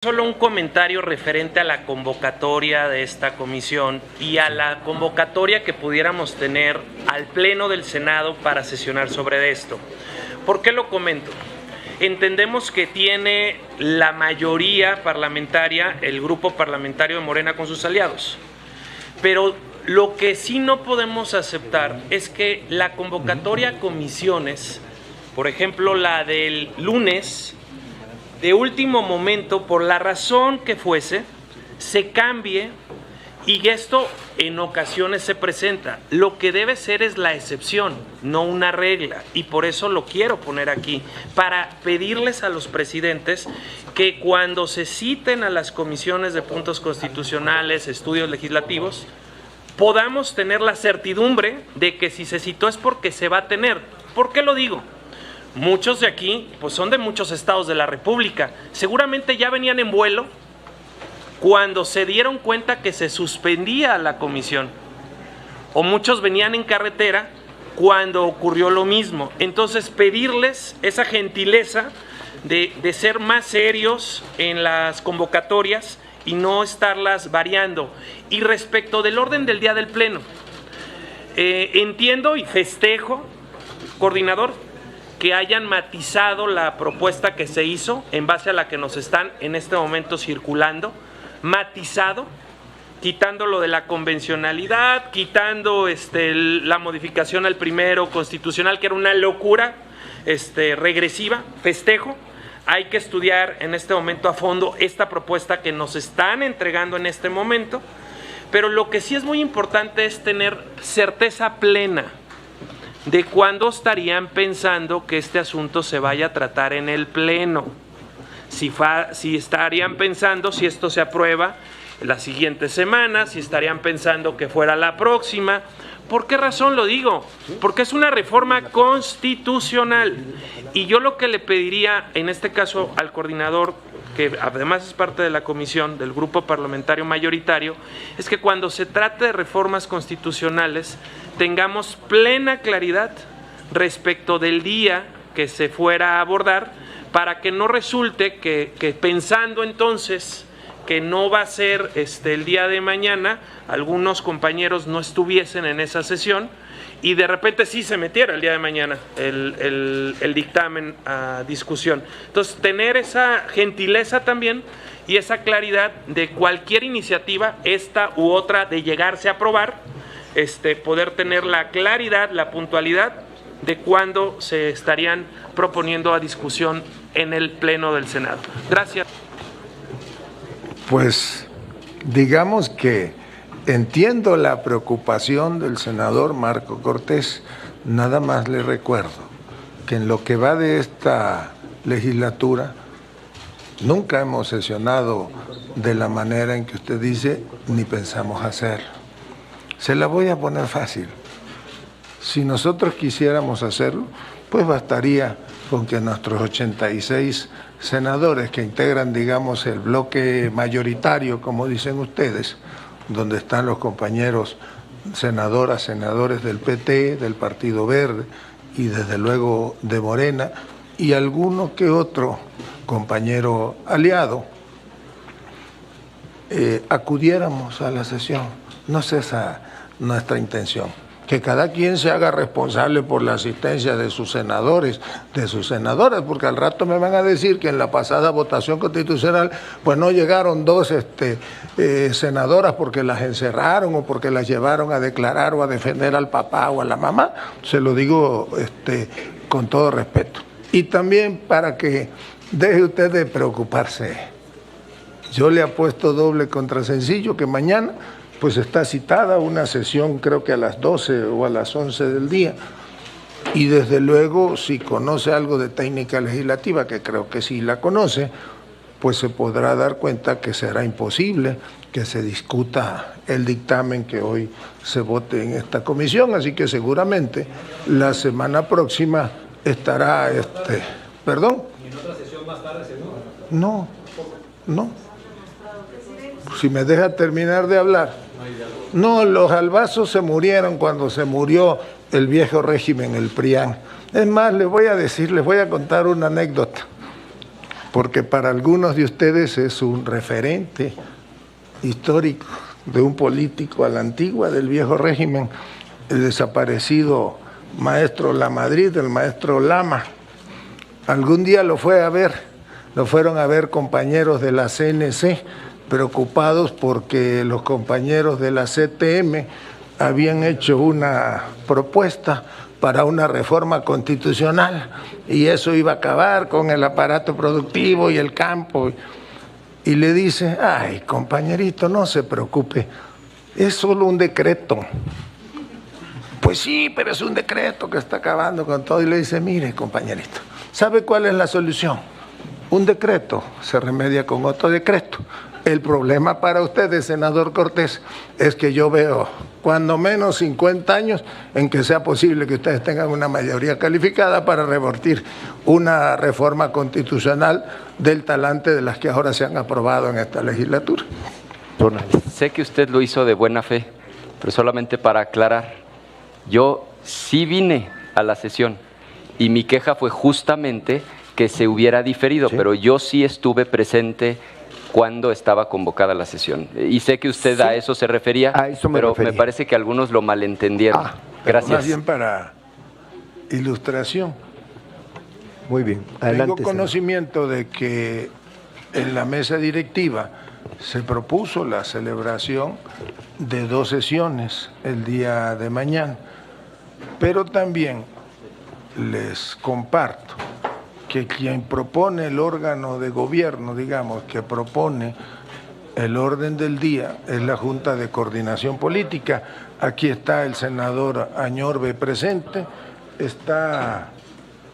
Solo un comentario referente a la convocatoria de esta comisión y a la convocatoria que pudiéramos tener al Pleno del Senado para sesionar sobre esto. ¿Por qué lo comento? Entendemos que tiene la mayoría parlamentaria el grupo parlamentario de Morena con sus aliados, pero lo que sí no podemos aceptar es que la convocatoria a comisiones, por ejemplo la del lunes, de último momento, por la razón que fuese, se cambie, y esto en ocasiones se presenta. Lo que debe ser es la excepción, no una regla, y por eso lo quiero poner aquí, para pedirles a los presidentes que cuando se citen a las comisiones de puntos constitucionales, estudios legislativos, podamos tener la certidumbre de que si se citó es porque se va a tener. ¿Por qué lo digo? Muchos de aquí pues son de muchos estados de la República, seguramente ya venían en vuelo cuando se dieron cuenta que se suspendía la comisión, o muchos venían en carretera cuando ocurrió lo mismo. Entonces pedirles esa gentileza de ser más serios en las convocatorias y no estarlas variando. Y respecto del orden del día del Pleno, entiendo y festejo, coordinador, que hayan matizado la propuesta que se hizo en base a la que nos están en este momento circulando, matizado, quitando lo de la convencionalidad, quitando la modificación al primero constitucional, que era una locura regresiva. Festejo. Hay que estudiar en este momento a fondo esta propuesta que nos están entregando en este momento, pero lo que sí es muy importante es tener certeza plena de cuándo estarían pensando que este asunto se vaya a tratar en el Pleno. Si estarían pensando si esto se aprueba la siguiente semana, si estarían pensando que fuera la próxima. ¿Por qué razón lo digo? Porque es una reforma constitucional. Y yo lo que le pediría, en este caso al coordinador, que además es parte de la comisión del grupo parlamentario mayoritario, es que cuando se trate de reformas constitucionales tengamos plena claridad respecto del día que se fuera a abordar, para que no resulte que pensando entonces que no va a ser el día de mañana, algunos compañeros no estuviesen en esa sesión y de repente sí se metiera el día de mañana el dictamen a discusión. Entonces, tener esa gentileza también y esa claridad de cualquier iniciativa, esta u otra, de llegarse a aprobar, poder tener la claridad, la puntualidad de cuándo se estarían proponiendo a discusión en el Pleno del Senado. Gracias. Pues digamos que entiendo la preocupación del senador Marco Cortés. Nada más le recuerdo que en lo que va de esta legislatura nunca hemos sesionado de la manera en que usted dice, ni pensamos hacer. Se la voy a poner fácil. Si nosotros quisiéramos hacerlo, pues bastaría con que nuestros 86 senadores que integran, digamos, el bloque mayoritario, como dicen ustedes, donde están los compañeros senadoras, senadores del PT, del Partido Verde y desde luego de Morena, y alguno que otro compañero aliado, acudiéramos a la sesión. No es esa nuestra intención. Que cada quien se haga responsable por la asistencia de sus senadores, de sus senadoras, porque al rato me van a decir que en la pasada votación constitucional pues no llegaron dos senadoras porque las encerraron o porque las llevaron a declarar o a defender al papá o a la mamá. Se lo digo con todo respeto. Y también para que deje usted de preocuparse. Yo le apuesto doble contra sencillo que mañana pues está citada una sesión, creo que a las 12 o a las 11 del día, y desde luego si conoce algo de técnica legislativa, que creo que sí la conoce, pues se podrá dar cuenta que será imposible que se discuta el dictamen que hoy se vote en esta comisión, así que seguramente la semana próxima estará ¿Perdón? ¿Y en otra sesión más tarde seguro? No. Si me deja terminar de hablar. No, los albazos se murieron cuando se murió el viejo régimen, el PRIAN. Es más, les voy a contar una anécdota. porque para algunos de ustedes es un referente histórico de un político a la antigua del viejo régimen, el desaparecido maestro Lamadrid, el maestro Lama. Algún día lo fueron a ver compañeros de la CNC, preocupados porque los compañeros de la CTM habían hecho una propuesta para una reforma constitucional y eso iba a acabar con el aparato productivo y el campo. Y le dice, ay, compañerito, no se preocupe, es solo un decreto. Pues sí, pero es un decreto que está acabando con todo. Y le dice, mire, compañerito, ¿sabe cuál es la solución? Un decreto se remedia con otro decreto. El problema para ustedes, senador Cortés, es que yo veo cuando menos 50 años en que sea posible que ustedes tengan una mayoría calificada para revertir una reforma constitucional del talante de las que ahora se han aprobado en esta legislatura. Sé que usted lo hizo de buena fe, pero solamente para aclarar, yo sí vine a la sesión y mi queja fue justamente que se hubiera diferido, ¿sí? Pero yo sí estuve presente cuando estaba convocada la sesión. Y sé que usted sí, a eso se refería, pero me parece que algunos lo malentendieron. Gracias. Más bien para ilustración. Muy bien, adelante. Tengo conocimiento de que en la mesa directiva se propuso la celebración de 2 sesiones el día de mañana, pero también les comparto que quien propone el órgano de gobierno, digamos, que propone el orden del día, es la Junta de Coordinación Política. Aquí está el senador Añorbe presente, está,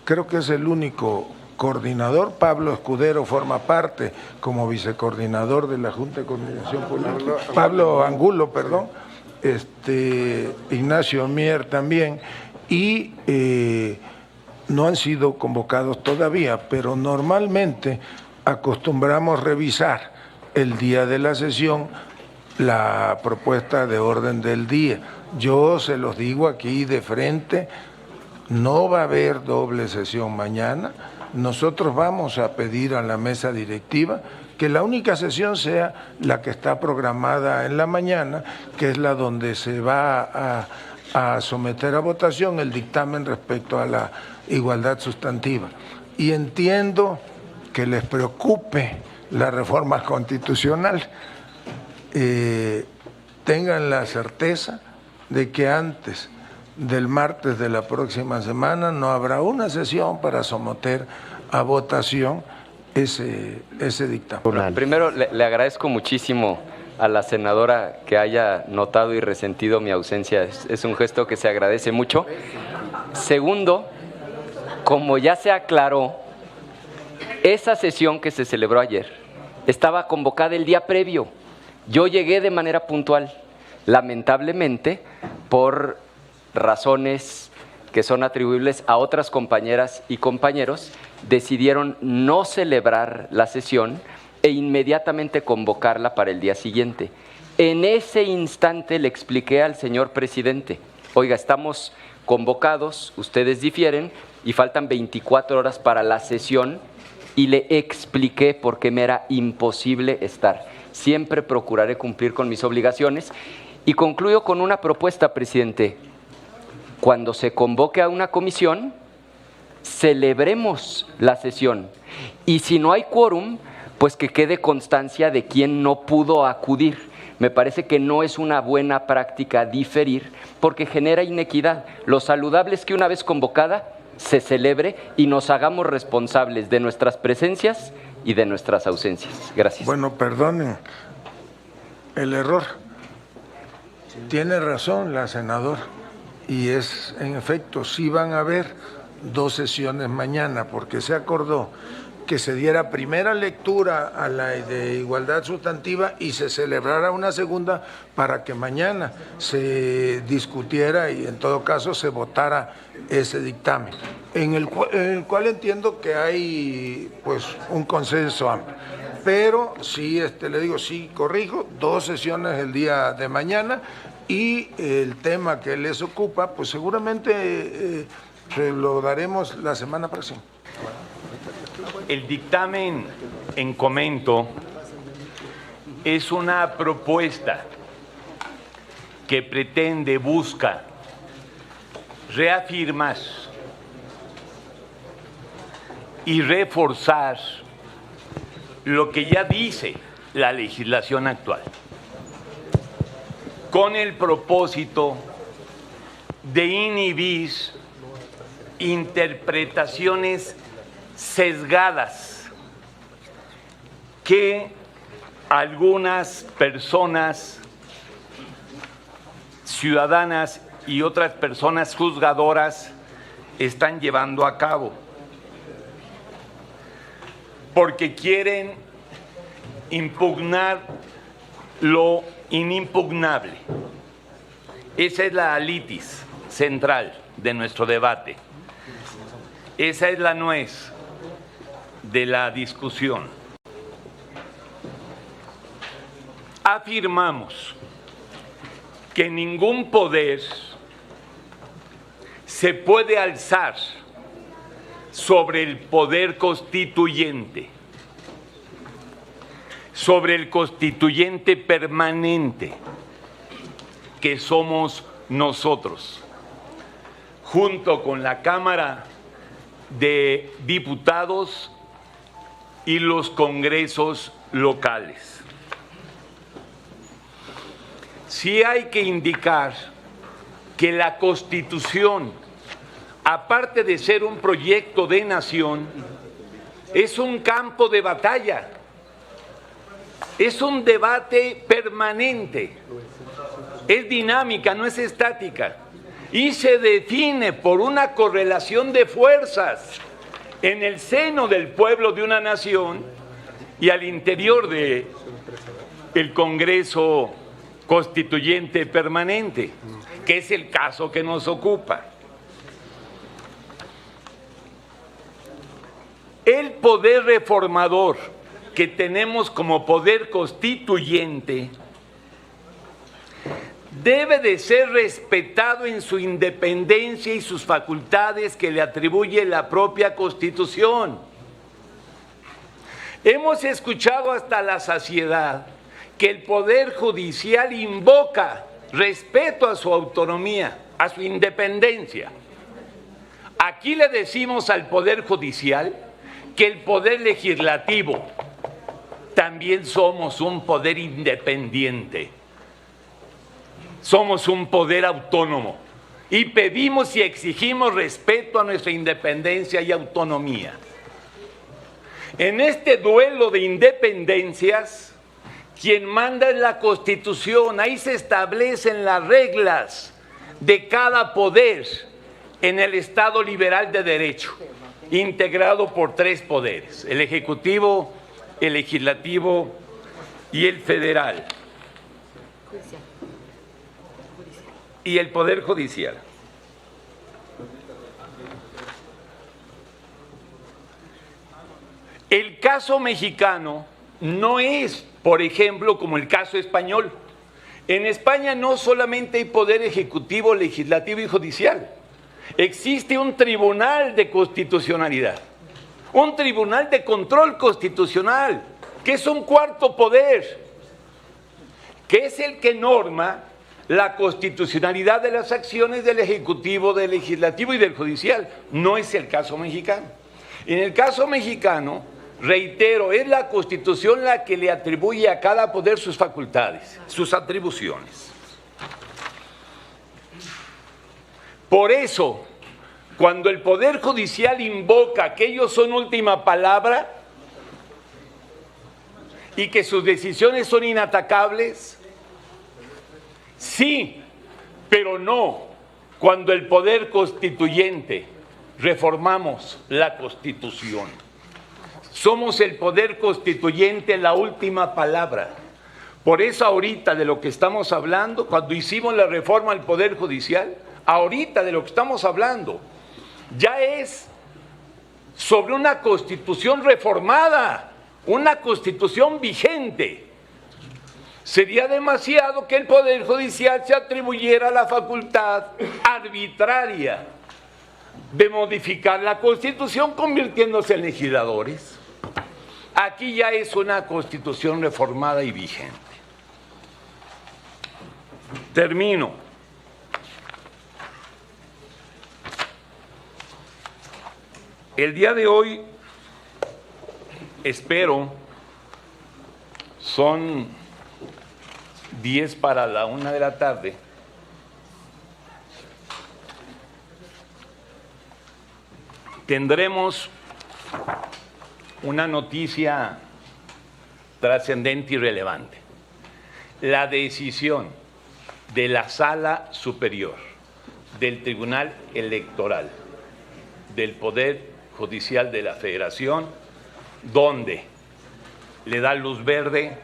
creo que es el único coordinador, Pablo Escudero forma parte como vicecoordinador de la Junta de Coordinación Política, Pablo Angulo, perdón, Ignacio Mier también, y no han sido convocados todavía, pero normalmente acostumbramos revisar el día de la sesión la propuesta de orden del día. Yo se los digo aquí de frente, no va a haber doble sesión mañana. Nosotros vamos a pedir a la mesa directiva que la única sesión sea la que está programada en la mañana, que es la donde se va a someter a votación el dictamen respecto a la igualdad sustantiva. Y entiendo que les preocupe la reforma constitucional. Tengan la certeza de que antes del martes de la próxima semana no habrá una sesión para someter a votación ese dictamen. Primero, le agradezco muchísimo a la senadora que haya notado y resentido mi ausencia. Es un gesto que se agradece mucho. Segundo, como ya se aclaró, esa sesión que se celebró ayer estaba convocada el día previo. Yo llegué de manera puntual. Lamentablemente, por razones que son atribuibles a otras compañeras y compañeros, decidieron no celebrar la sesión e inmediatamente convocarla para el día siguiente. En ese instante le expliqué al señor presidente, oiga, estamos convocados, ustedes difieren y faltan 24 horas para la sesión, y le expliqué por qué me era imposible estar. Siempre procuraré cumplir con mis obligaciones. Y concluyo con una propuesta, presidente. Cuando se convoque a una comisión, celebremos la sesión. Y si no hay quórum, pues que quede constancia de quién no pudo acudir. Me parece que no es una buena práctica diferir, porque genera inequidad. Lo saludable es que una vez convocada se celebre y nos hagamos responsables de nuestras presencias y de nuestras ausencias. Gracias. Bueno, perdonen el error. Tiene razón la senadora, y es, en efecto, sí van a haber 2 sesiones mañana, porque se acordó que se diera primera lectura a la de igualdad sustantiva y se celebrara una segunda para que mañana se discutiera y en todo caso se votara ese dictamen, en el cual entiendo que hay pues un consenso amplio. Pero sí, le digo, sí, corrijo, 2 sesiones el día de mañana, y el tema que les ocupa, pues seguramente se lo daremos la semana próxima. El dictamen en comento es una propuesta que pretende, busca reafirmar y reforzar lo que ya dice la legislación actual, con el propósito de inhibir interpretaciones sesgadas que algunas personas ciudadanas y otras personas juzgadoras están llevando a cabo, porque quieren impugnar lo inimpugnable. Esa es la litis central de nuestro debate. Esa es la nuez de la discusión. Afirmamos que ningún poder se puede alzar sobre el poder constituyente, sobre el constituyente permanente, que somos nosotros, junto con la Cámara de Diputados y los congresos locales. Sí hay que indicar que la Constitución, aparte de ser un proyecto de nación, es un campo de batalla, es un debate permanente, es dinámica, no es estática, y se define por una correlación de fuerzas en el seno del pueblo de una nación y al interior del Congreso Constituyente Permanente, que es el caso que nos ocupa. El poder reformador que tenemos como poder constituyente debe de ser respetado en su independencia y sus facultades que le atribuye la propia Constitución. Hemos escuchado hasta la saciedad que el Poder Judicial invoca respeto a su autonomía, a su independencia. Aquí le decimos al Poder Judicial que el Poder Legislativo también somos un poder independiente. Somos un poder autónomo y pedimos y exigimos respeto a nuestra independencia y autonomía. En este duelo de independencias, quien manda es la Constitución. Ahí se establecen las reglas de cada poder en el Estado liberal de derecho, integrado por tres poderes: el Ejecutivo, el Legislativo y el Federal. Y el Poder Judicial. El caso mexicano no es, por ejemplo, como el caso español. En España no solamente hay poder ejecutivo, legislativo y judicial. Existe un tribunal de constitucionalidad, un tribunal de control constitucional, que es un cuarto poder, que es el que norma la constitucionalidad de las acciones del Ejecutivo, del Legislativo y del Judicial. No es el caso mexicano. En el caso mexicano, reitero, es la Constitución la que le atribuye a cada poder sus facultades, sus atribuciones. Por eso, cuando el Poder Judicial invoca que ellos son última palabra y que sus decisiones son inatacables, sí, pero no cuando el Poder Constituyente reformamos la Constitución. Somos el Poder Constituyente la última palabra. Por eso ahorita de lo que estamos hablando, cuando hicimos la reforma al Poder Judicial, ahorita de lo que estamos hablando, ya es sobre una Constitución reformada, una Constitución vigente. Sería demasiado que el Poder Judicial se atribuyera la facultad arbitraria de modificar la Constitución convirtiéndose en legisladores. Aquí ya es una Constitución reformada y vigente. Termino. El día de hoy, espero, son 10 para la 1 de la tarde. Tendremos una noticia trascendente y relevante. La decisión de la Sala Superior del Tribunal Electoral del Poder Judicial de la Federación, donde le da luz verde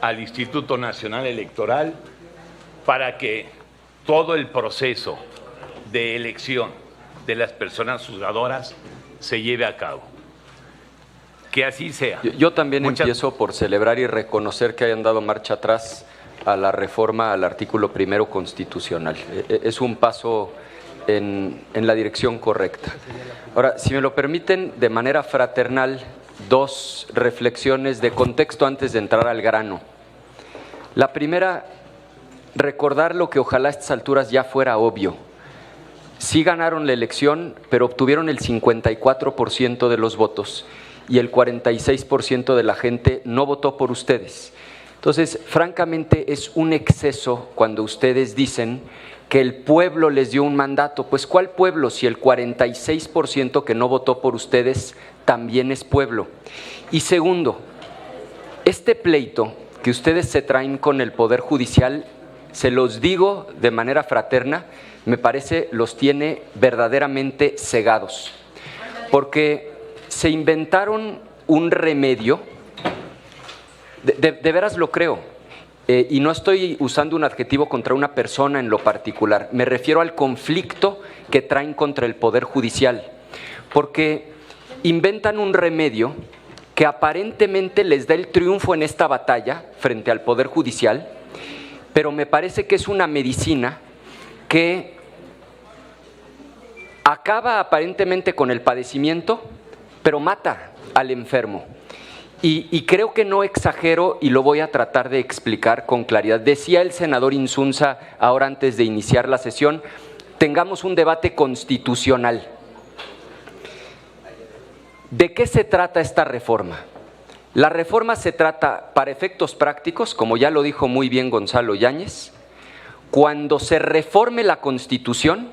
al Instituto Nacional Electoral para que todo el proceso de elección de las personas juzgadoras se lleve a cabo. Que así sea. Yo también empiezo por celebrar y reconocer que hayan dado marcha atrás a la reforma al artículo 1 constitucional. Es un paso en la dirección correcta. Ahora, si me lo permiten, de manera fraternal, 2 reflexiones de contexto antes de entrar al grano. La primera, recordar lo que ojalá a estas alturas ya fuera obvio. Sí ganaron la elección, pero obtuvieron el 54% de los votos y el 46% de la gente no votó por ustedes. Entonces, francamente, es un exceso cuando ustedes dicen que el pueblo les dio un mandato. Pues, ¿cuál pueblo? Si el 46% que no votó por ustedes también es pueblo. Y segundo, este pleito que ustedes se traen con el Poder Judicial, se los digo de manera fraterna, me parece los tiene verdaderamente cegados. Porque se inventaron un remedio, de veras lo creo, y no estoy usando un adjetivo contra una persona en lo particular, me refiero al conflicto que traen contra el Poder Judicial, porque inventan un remedio que aparentemente les da el triunfo en esta batalla frente al Poder Judicial, pero me parece que es una medicina que acaba aparentemente con el padecimiento, pero mata al enfermo. Y creo que no exagero y lo voy a tratar de explicar con claridad. Decía el senador Insunza ahora antes de iniciar la sesión, tengamos un debate constitucional. ¿De qué se trata esta reforma? La reforma se trata, para efectos prácticos, como ya lo dijo muy bien Gonzalo Yáñez, cuando se reforme la Constitución,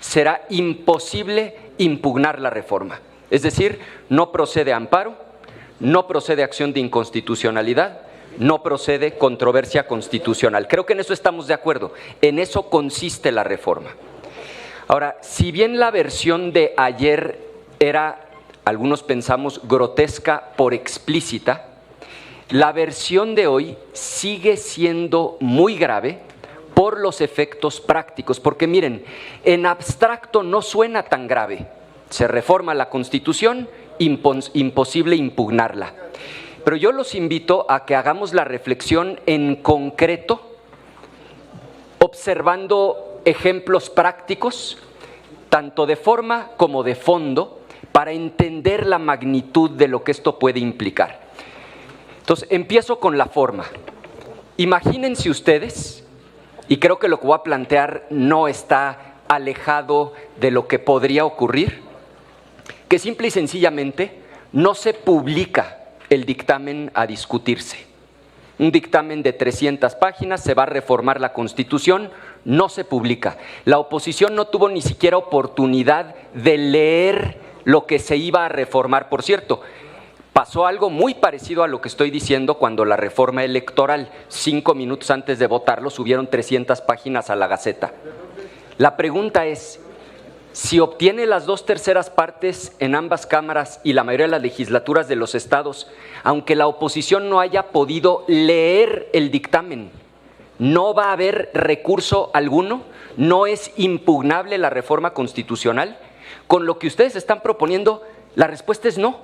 será imposible impugnar la reforma. Es decir, no procede amparo, no procede acción de inconstitucionalidad, no procede controversia constitucional. Creo que en eso estamos de acuerdo. En eso consiste la reforma. Ahora, si bien la versión de ayer era, algunos pensamos, grotesca por explícita, la versión de hoy sigue siendo muy grave por los efectos prácticos. Porque miren, en abstracto no suena tan grave. Se reforma la Constitución, imposible impugnarla. Pero yo los invito a que hagamos la reflexión en concreto, observando ejemplos prácticos, tanto de forma como de fondo, para entender la magnitud de lo que esto puede implicar. Entonces, empiezo con la forma. Imagínense ustedes, y creo que lo que voy a plantear no está alejado de lo que podría ocurrir, que simple y sencillamente no se publica el dictamen a discutirse. Un dictamen de 300 páginas, se va a reformar la Constitución, no se publica. La oposición no tuvo ni siquiera oportunidad de leer lo que se iba a reformar. Por cierto, pasó algo muy parecido a lo que estoy diciendo cuando la reforma electoral, 5 minutos antes de votarlo, subieron 300 páginas a la Gaceta. La pregunta es, si obtiene las 2/3 partes en ambas cámaras y la mayoría de las legislaturas de los estados, aunque la oposición no haya podido leer el dictamen, ¿no va a haber recurso alguno? ¿No es impugnable la reforma constitucional? Con lo que ustedes están proponiendo, la respuesta es no.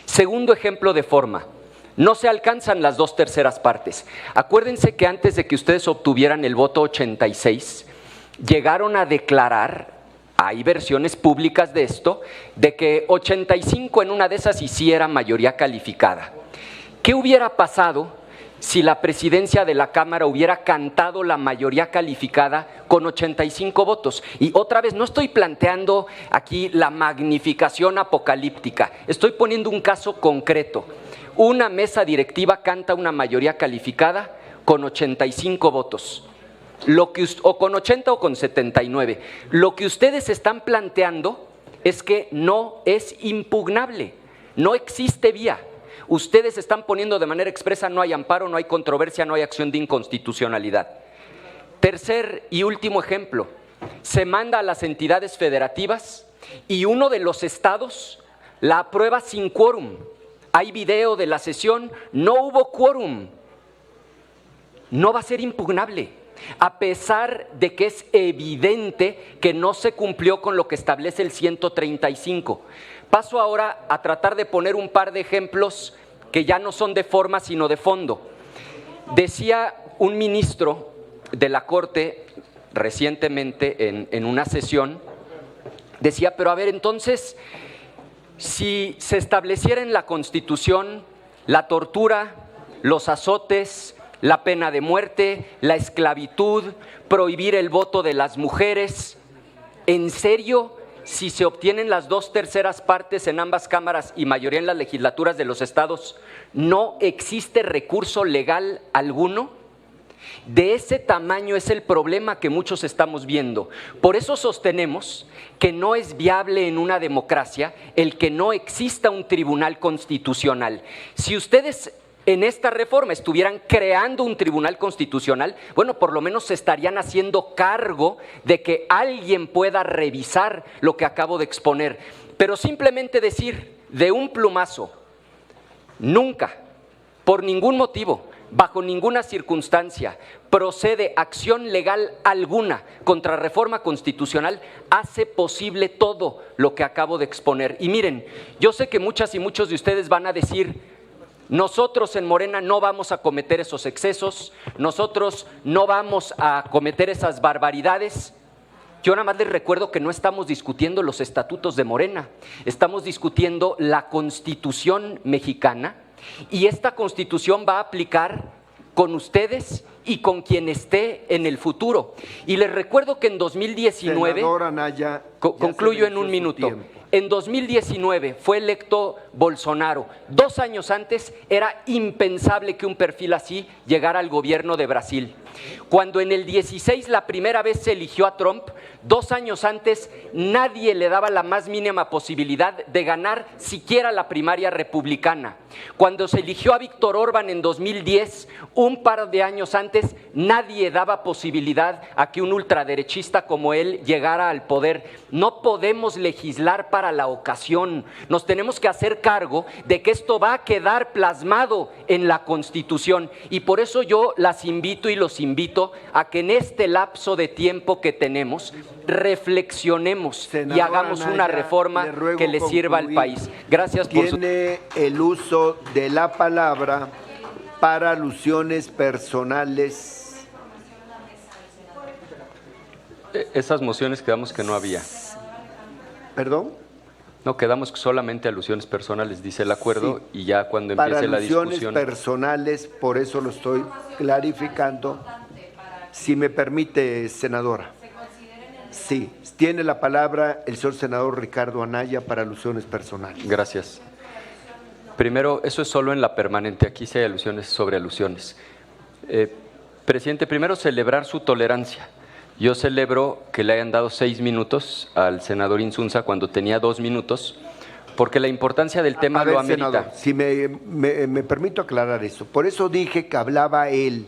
Segundo ejemplo de forma, no se alcanzan las 2/3 partes. Acuérdense que antes de que ustedes obtuvieran el voto 86, llegaron a declarar hay versiones públicas de esto, de que 85 en una de esas hiciera mayoría calificada. ¿Qué hubiera pasado si la presidencia de la Cámara hubiera cantado la mayoría calificada con 85 votos? Y otra vez, no estoy planteando aquí la magnificación apocalíptica, estoy poniendo un caso concreto. Una mesa directiva canta una mayoría calificada con 85 votos. O con 80 o con 79. Lo que ustedes están planteando es que no es impugnable, no existe vía. Ustedes están poniendo de manera expresa: no hay amparo, no hay controversia, no hay acción de inconstitucionalidad. Tercer y último ejemplo, se manda a las entidades federativas y uno de los estados la aprueba sin quórum. Hay video de la sesión, no hubo quórum. No va a ser impugnable, a pesar de que es evidente que no se cumplió con lo que establece el 135. Paso ahora a tratar de poner un par de ejemplos que ya no son de forma sino de fondo. Decía un ministro de la Corte recientemente en una sesión, decía, pero a ver, entonces, si se estableciera en la Constitución la tortura, los azotes, la pena de muerte, la esclavitud, prohibir el voto de las mujeres, ¿en serio, si se obtienen las 2/3 partes en ambas cámaras y mayoría en las legislaturas de los estados, no existe recurso legal alguno? De ese tamaño es el problema que muchos estamos viendo. Por eso sostenemos que no es viable en una democracia el que no exista un tribunal constitucional. Si ustedes en esta reforma estuvieran creando un tribunal constitucional, bueno, por lo menos se estarían haciendo cargo de que alguien pueda revisar lo que acabo de exponer. Pero simplemente decir de un plumazo, nunca, por ningún motivo, bajo ninguna circunstancia, procede acción legal alguna contra reforma constitucional, hace posible todo lo que acabo de exponer. Y miren, yo sé que muchas y muchos de ustedes van a decir: nosotros en Morena no vamos a cometer esos excesos, nosotros no vamos a cometer esas barbaridades. Yo nada más les recuerdo que no estamos discutiendo los estatutos de Morena, estamos discutiendo la Constitución mexicana, y esta Constitución va a aplicar con ustedes y con quien esté en el futuro. Y les recuerdo que en 2019, Senador Anaya, concluyo en un minuto. En 2019 fue electo Bolsonaro. 2 años antes era impensable que un perfil así llegara al gobierno de Brasil. Cuando en el 16 la primera vez se eligió a Trump, 2 años antes nadie le daba la más mínima posibilidad de ganar siquiera la primaria republicana. Cuando se eligió a Víctor Orbán en 2010, un par de años antes, nadie daba posibilidad a que un ultraderechista como él llegara al poder. No podemos legislar para la ocasión. Nos tenemos que hacer cargo de que esto va a quedar plasmado en la Constitución. Y por eso yo las invito y los invito a que en este lapso de tiempo que tenemos reflexionemos, senador, y hagamos Anaya, una reforma que le sirva al país. Gracias por su... Tiene el uso de la palabra para alusiones personales. Esas mociones quedamos que no había. ¿Perdón? No, quedamos solamente alusiones personales, dice el acuerdo, sí, y ya cuando empiece la discusión... Para alusiones personales, por eso lo estoy clarificando. Si me permite, senadora. Sí, tiene la palabra el señor senador Ricardo Anaya para alusiones personales. Gracias. Primero, eso es solo en la permanente, aquí sí hay alusiones sobre alusiones. Presidente, primero celebrar su tolerancia. Yo celebro que le hayan dado 6 minutos al senador Insunza cuando tenía 2 minutos, porque la importancia del tema lo amerita. Senador, si me permito aclarar eso. Por eso dije que hablaba él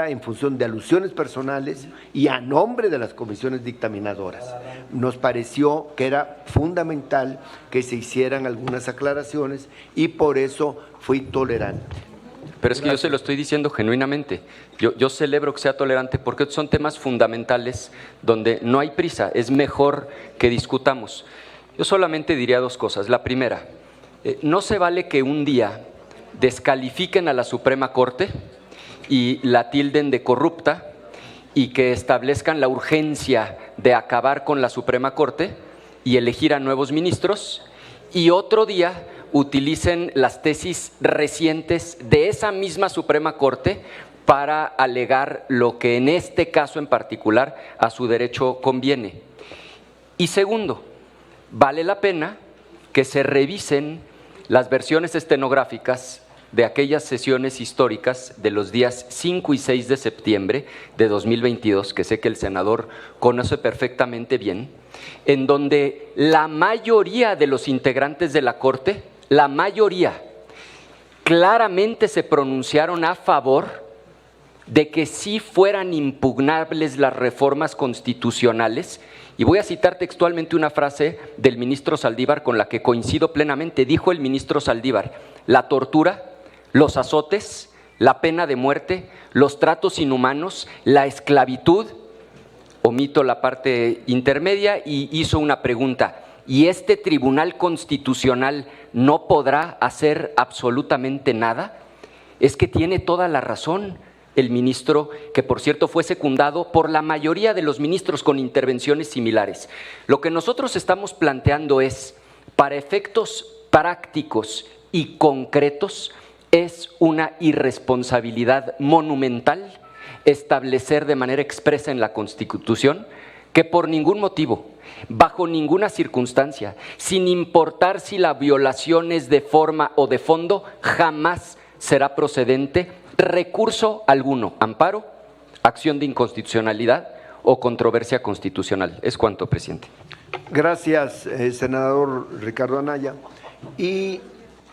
en función de alusiones personales y a nombre de las comisiones dictaminadoras. Nos pareció que era fundamental que se hicieran algunas aclaraciones y por eso fui tolerante. Pero es que yo se lo estoy diciendo genuinamente. Yo celebro que sea tolerante porque son temas fundamentales donde no hay prisa, es mejor que discutamos. Yo solamente diría 2 cosas. La primera, no se vale que un día descalifiquen a la Suprema Corte y la tilden de corrupta, y que establezcan la urgencia de acabar con la Suprema Corte y elegir a nuevos ministros, y otro día utilicen las tesis recientes de esa misma Suprema Corte para alegar lo que en este caso en particular a su derecho conviene. Y segundo, vale la pena que se revisen las versiones estenográficas de aquellas sesiones históricas de los días 5 y 6 de septiembre de 2022, que sé que el senador conoce perfectamente bien, en donde la mayoría de los integrantes de la Corte, la mayoría, claramente se pronunciaron a favor de que sí fueran impugnables las reformas constitucionales. Y voy a citar textualmente una frase del ministro Saldívar con la que coincido plenamente. Dijo el ministro Saldívar: la tortura, los azotes, la pena de muerte, los tratos inhumanos, la esclavitud, omito la parte intermedia, y hizo una pregunta: ¿y este Tribunal Constitucional no podrá hacer absolutamente nada? Es que tiene toda la razón el ministro, que por cierto fue secundado por la mayoría de los ministros con intervenciones similares. Lo que nosotros estamos planteando es, para efectos prácticos y concretos, es una irresponsabilidad monumental establecer de manera expresa en la Constitución que por ningún motivo, bajo ninguna circunstancia, sin importar si la violación es de forma o de fondo, jamás será procedente recurso alguno, amparo, acción de inconstitucionalidad o controversia constitucional. Es cuanto, presidente. Gracias, senador Ricardo Anaya. Y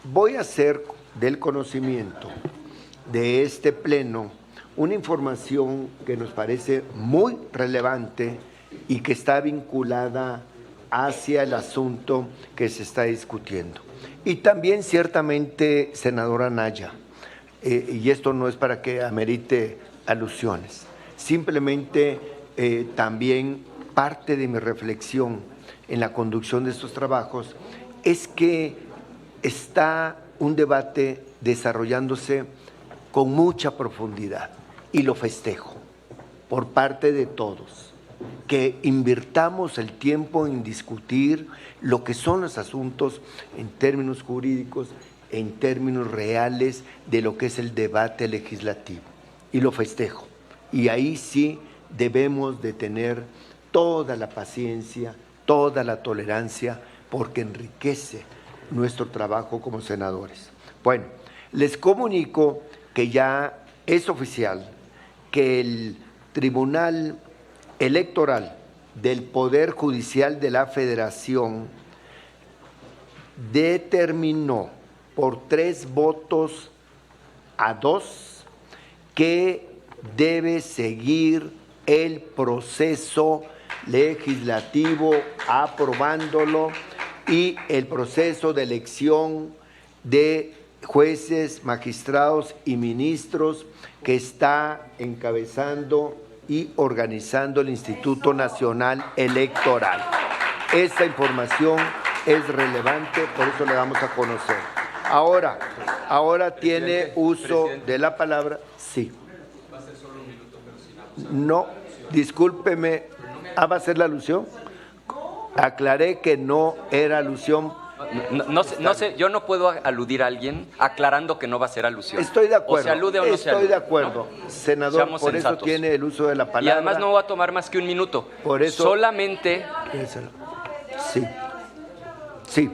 voy a hacer del conocimiento de este pleno una información que nos parece muy relevante y que está vinculada hacia el asunto que se está discutiendo. Y también ciertamente, senadora Anaya, y esto no es para que amerite alusiones, simplemente también parte de mi reflexión en la conducción de estos trabajos es que está un debate desarrollándose con mucha profundidad, y lo festejo por parte de todos, que invirtamos el tiempo en discutir lo que son los asuntos en términos jurídicos, en términos reales de lo que es el debate legislativo, y lo festejo. Y ahí sí debemos de tener toda la paciencia, toda la tolerancia, porque enriquece nuestro trabajo como senadores. Bueno, les comunico que ya es oficial que el Tribunal Electoral del Poder Judicial de la Federación determinó por 3 votos a 2 que debe seguir el proceso legislativo aprobándolo y el proceso de elección de jueces, magistrados y ministros que está encabezando y organizando el Instituto Nacional Electoral. Esta información es relevante, por eso le damos a conocer. Ahora tiene uso de la palabra. Sí. Va a ser solo un minuto, pero sin no, discúlpeme. ¿Va a ser la alusión? Aclaré que no era alusión. No sé, yo no puedo aludir a alguien aclarando que no va a ser alusión. Estoy de acuerdo. O se alude o no se alude. Estoy de acuerdo. No. Senador, Seamos por sensatos. Eso tiene el uso de la palabra. Y además no va a tomar más que un minuto. Por eso. Solamente. Sí. Sí.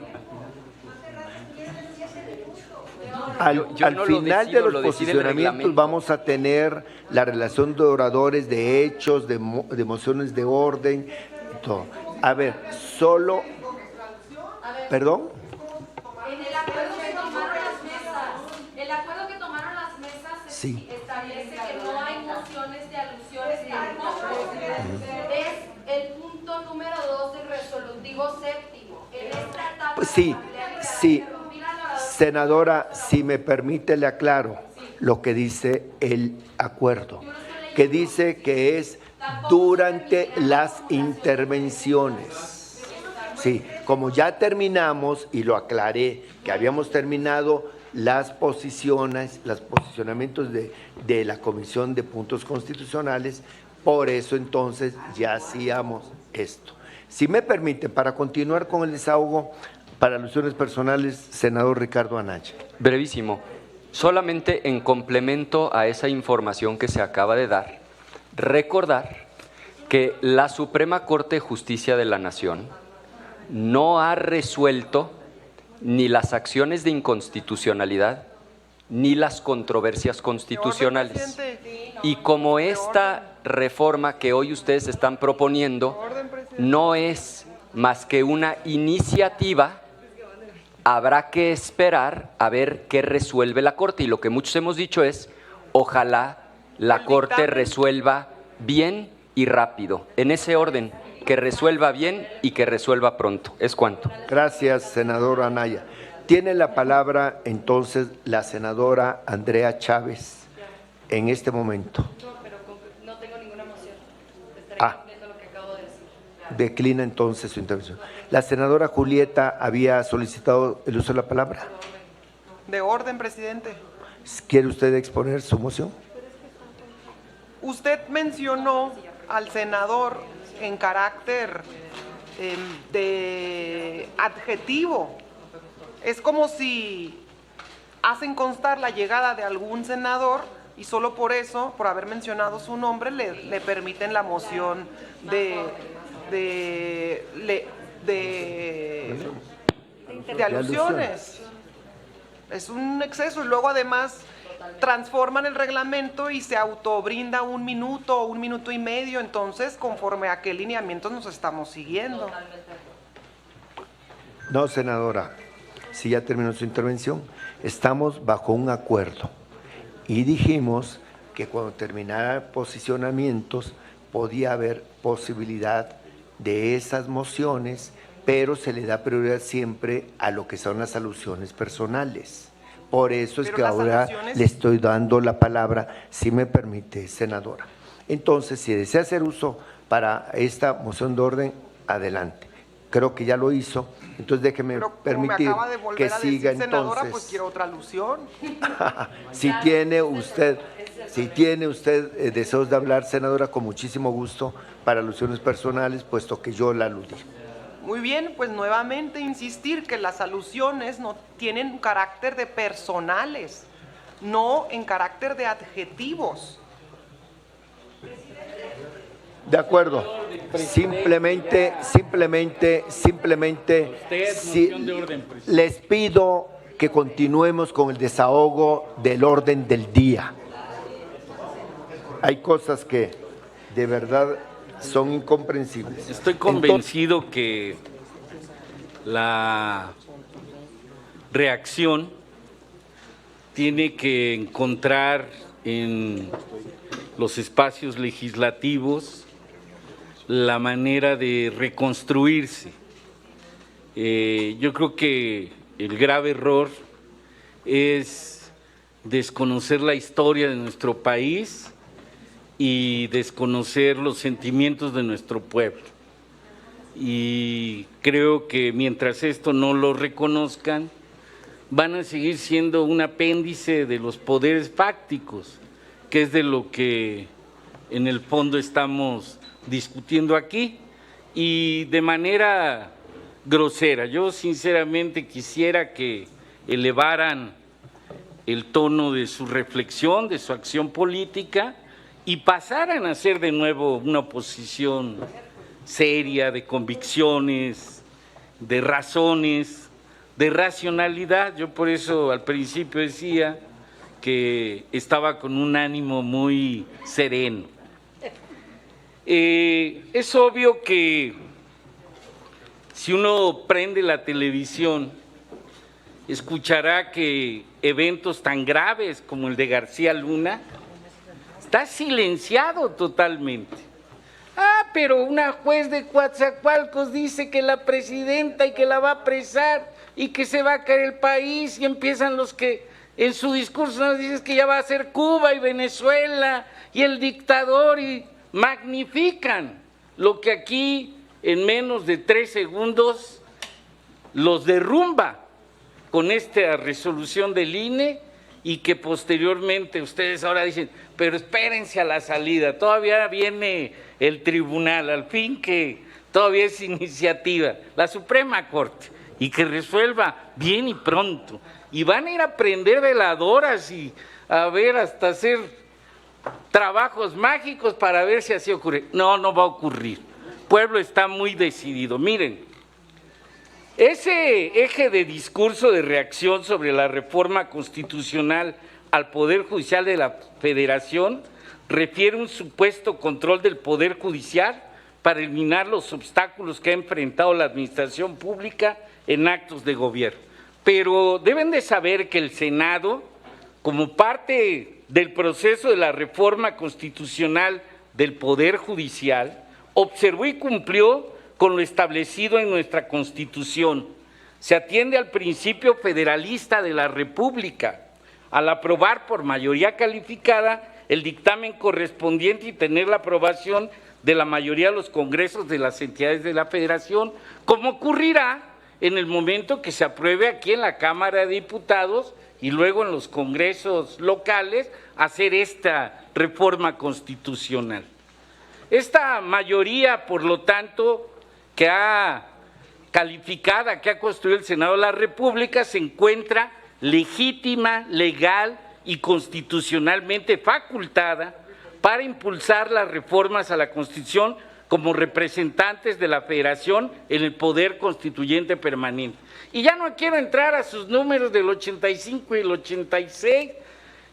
Al no final decido, de los posicionamientos vamos a tener la relación de oradores, de hechos, de mociones de orden, todo. A ver, solo... ¿Perdón? En el acuerdo que tomaron las mesas, el acuerdo que tomaron las mesas sí. Establece que no hay mociones de alusiones tampoco. Es el punto número 2 del resolutivo séptimo. En esta etapa sí. Senadora, si me permite le aclaro lo que dice el acuerdo, que dice que es durante las intervenciones. Sí, como ya terminamos, y lo aclaré, que habíamos terminado los posicionamientos de la Comisión de Puntos Constitucionales, Por eso entonces ya hacíamos esto. Si me permite, para continuar con el desahogo para alusiones personales, senador Ricardo Anaya. Brevísimo. Solamente en complemento a esa información que se acaba de dar, recordar que la Suprema Corte de Justicia de la Nación no ha resuelto ni las acciones de inconstitucionalidad ni las controversias constitucionales. Y como esta reforma que hoy ustedes están proponiendo no es más que una iniciativa, habrá que esperar a ver qué resuelve la Corte. Y lo que muchos hemos dicho es, ojalá la Corte resuelva bien y rápido. En ese orden, que resuelva bien y que resuelva pronto. ¿Es cuanto? Gracias, senador Anaya. Tiene la palabra entonces la senadora Andrea Chávez en este momento. No, pero no tengo ninguna moción. Estaré cumpliendo lo que acabo de decir. Declina entonces su intervención. La senadora Julieta había solicitado el uso de la palabra. De orden, presidente. ¿Quiere usted exponer su moción? Usted mencionó al senador en carácter de adjetivo. Es como si hacen constar la llegada de algún senador y solo por eso, por haber mencionado su nombre, le permiten la moción de alusiones. Es un exceso y luego además transforman el reglamento y se autobrinda un minuto o un minuto y medio, entonces conforme a qué lineamientos nos estamos siguiendo. No, senadora, si ya terminó su intervención, estamos bajo un acuerdo y dijimos que cuando terminara posicionamientos podía haber posibilidad de esas mociones, pero se le da prioridad siempre a lo que son las alusiones personales. Por eso es Pero que las ahora alusiones... le estoy dando la palabra, si me permite, senadora. Entonces, si desea hacer uso para esta moción de orden, adelante. Creo que ya lo hizo, entonces déjeme Pero como permitir me acaba de volver que a decir, siga senadora, entonces. pues quiero otra alusión. Si tiene usted deseos de hablar, senadora, con muchísimo gusto para alusiones personales, puesto que yo la aludí. Muy bien, pues nuevamente insistir que las alusiones no tienen un carácter de personales, no en carácter de adjetivos. De acuerdo. Simplemente, les pido que continuemos con el desahogo del orden del día. Hay cosas que de verdad son incomprensibles. Estoy convencido que la reacción tiene que encontrar en los espacios legislativos la manera de reconstruirse. Yo creo que el grave error es desconocer la historia de nuestro país y desconocer los sentimientos de nuestro pueblo. Y creo que mientras esto no lo reconozcan, van a seguir siendo un apéndice de los poderes fácticos, que es de lo que en el fondo estamos discutiendo aquí, y de manera grosera. Yo sinceramente quisiera que elevaran el tono de su reflexión, de su acción política, y pasaran a ser de nuevo una oposición seria, de convicciones, de razones, de racionalidad. Yo por eso al principio decía que estaba con un ánimo muy sereno. Es obvio que si uno prende la televisión, escuchará que eventos tan graves como el de García Luna está silenciado totalmente. Pero una juez de Coatzacoalcos dice que la presidenta y que la va a apresar y que se va a caer el país, y empiezan los que en su discurso nos dicen que ya va a ser Cuba y Venezuela y el dictador, y magnifican lo que aquí en menos de 3 segundos los derrumba con esta resolución del INE y que posteriormente ustedes ahora dicen, pero espérense a la salida, todavía viene el tribunal, al fin que todavía es iniciativa, la Suprema Corte, y que resuelva bien y pronto. Y van a ir a prender veladoras y a ver, hasta hacer trabajos mágicos para ver si así ocurre. No, no va a ocurrir. El pueblo está muy decidido. Miren, ese eje de discurso de reacción sobre la reforma constitucional al Poder Judicial de la Federación refiere un supuesto control del Poder Judicial para eliminar los obstáculos que ha enfrentado la administración pública en actos de gobierno. Pero deben de saber que el Senado, como parte del proceso de la reforma constitucional del Poder Judicial, observó y cumplió con lo establecido en nuestra Constitución. Se atiende al principio federalista de la República, al aprobar por mayoría calificada el dictamen correspondiente y tener la aprobación de la mayoría de los congresos de las entidades de la Federación, como ocurrirá en el momento que se apruebe aquí en la Cámara de Diputados y luego en los congresos locales hacer esta reforma constitucional. Esta mayoría, por lo tanto, que ha calificada, que ha construido el Senado de la República, se encuentra legítima, legal y constitucionalmente facultada para impulsar las reformas a la Constitución como representantes de la Federación en el Poder Constituyente Permanente. Y ya no quiero entrar a sus números del 85 y el 86,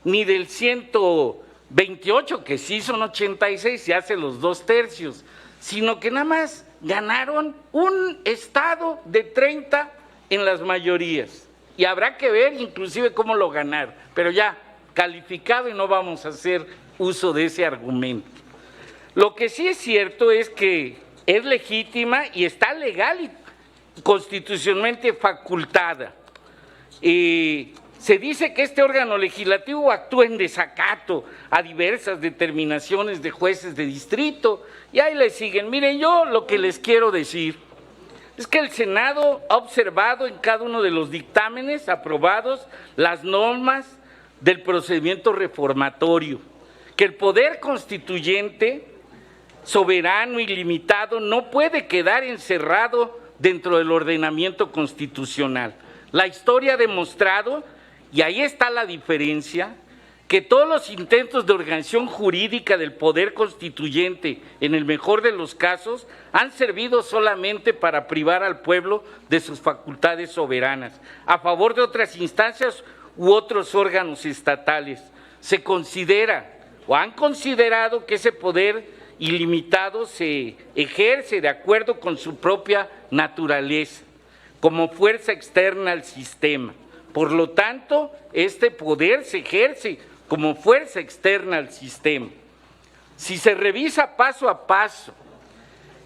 ni del 128, que sí son 86, se hace los 2/3, sino que nada más ganaron un estado de 30 en las mayorías. Y habrá que ver inclusive cómo lo ganaron, pero ya calificado y no vamos a hacer uso de ese argumento. Lo que sí es cierto es que es legítima y está legal y constitucionalmente facultada. Se dice que este órgano legislativo actúa en desacato a diversas determinaciones de jueces de distrito y ahí le siguen. Miren, yo lo que les quiero decir es que el Senado ha observado en cada uno de los dictámenes aprobados las normas del procedimiento reformatorio, que el poder constituyente soberano y limitado no puede quedar encerrado dentro del ordenamiento constitucional. La historia ha demostrado, y ahí está la diferencia, que todos los intentos de organización jurídica del poder constituyente, en el mejor de los casos, han servido solamente para privar al pueblo de sus facultades soberanas, a favor de otras instancias u otros órganos estatales. Se considera o han considerado que ese poder ilimitado se ejerce de acuerdo con su propia naturaleza, como fuerza externa al sistema. Por lo tanto, este poder se ejerce como fuerza externa al sistema. Si se revisa paso a paso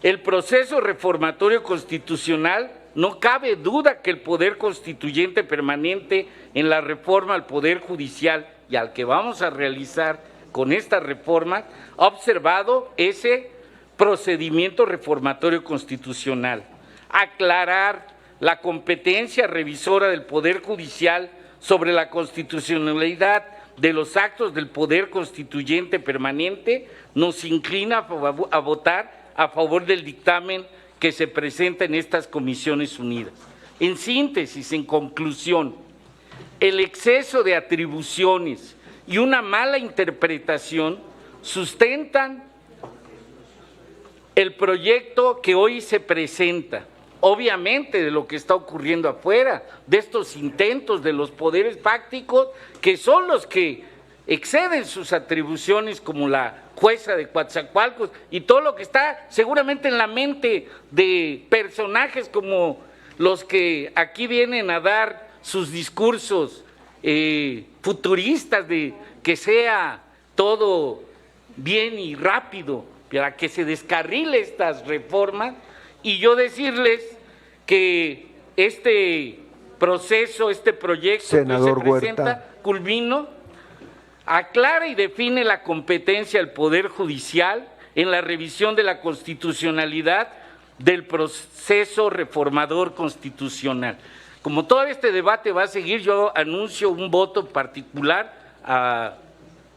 el proceso reformatorio constitucional, no cabe duda que el poder constituyente permanente en la reforma al Poder Judicial y al que vamos a realizar con esta reforma, ha observado ese procedimiento reformatorio constitucional. Aclarar la competencia revisora del Poder Judicial sobre la constitucionalidad de los actos del Poder Constituyente Permanente nos inclina a votar a favor del dictamen que se presenta en estas Comisiones Unidas. En síntesis, en conclusión, el exceso de atribuciones y una mala interpretación sustentan el proyecto que hoy se presenta. Obviamente de lo que está ocurriendo afuera, de estos intentos de los poderes fácticos, que son los que exceden sus atribuciones, como la jueza de Coatzacoalcos y todo lo que está seguramente en la mente de personajes como los que aquí vienen a dar sus discursos futuristas de que sea todo bien y rápido, para que se descarrile estas reformas. Y yo decirles que este proceso, este proyecto Senador que se presenta, Huerta, culmino, aclara y define la competencia del Poder Judicial en la revisión de la constitucionalidad del proceso reformador constitucional. Como todo este debate va a seguir, yo anuncio un voto particular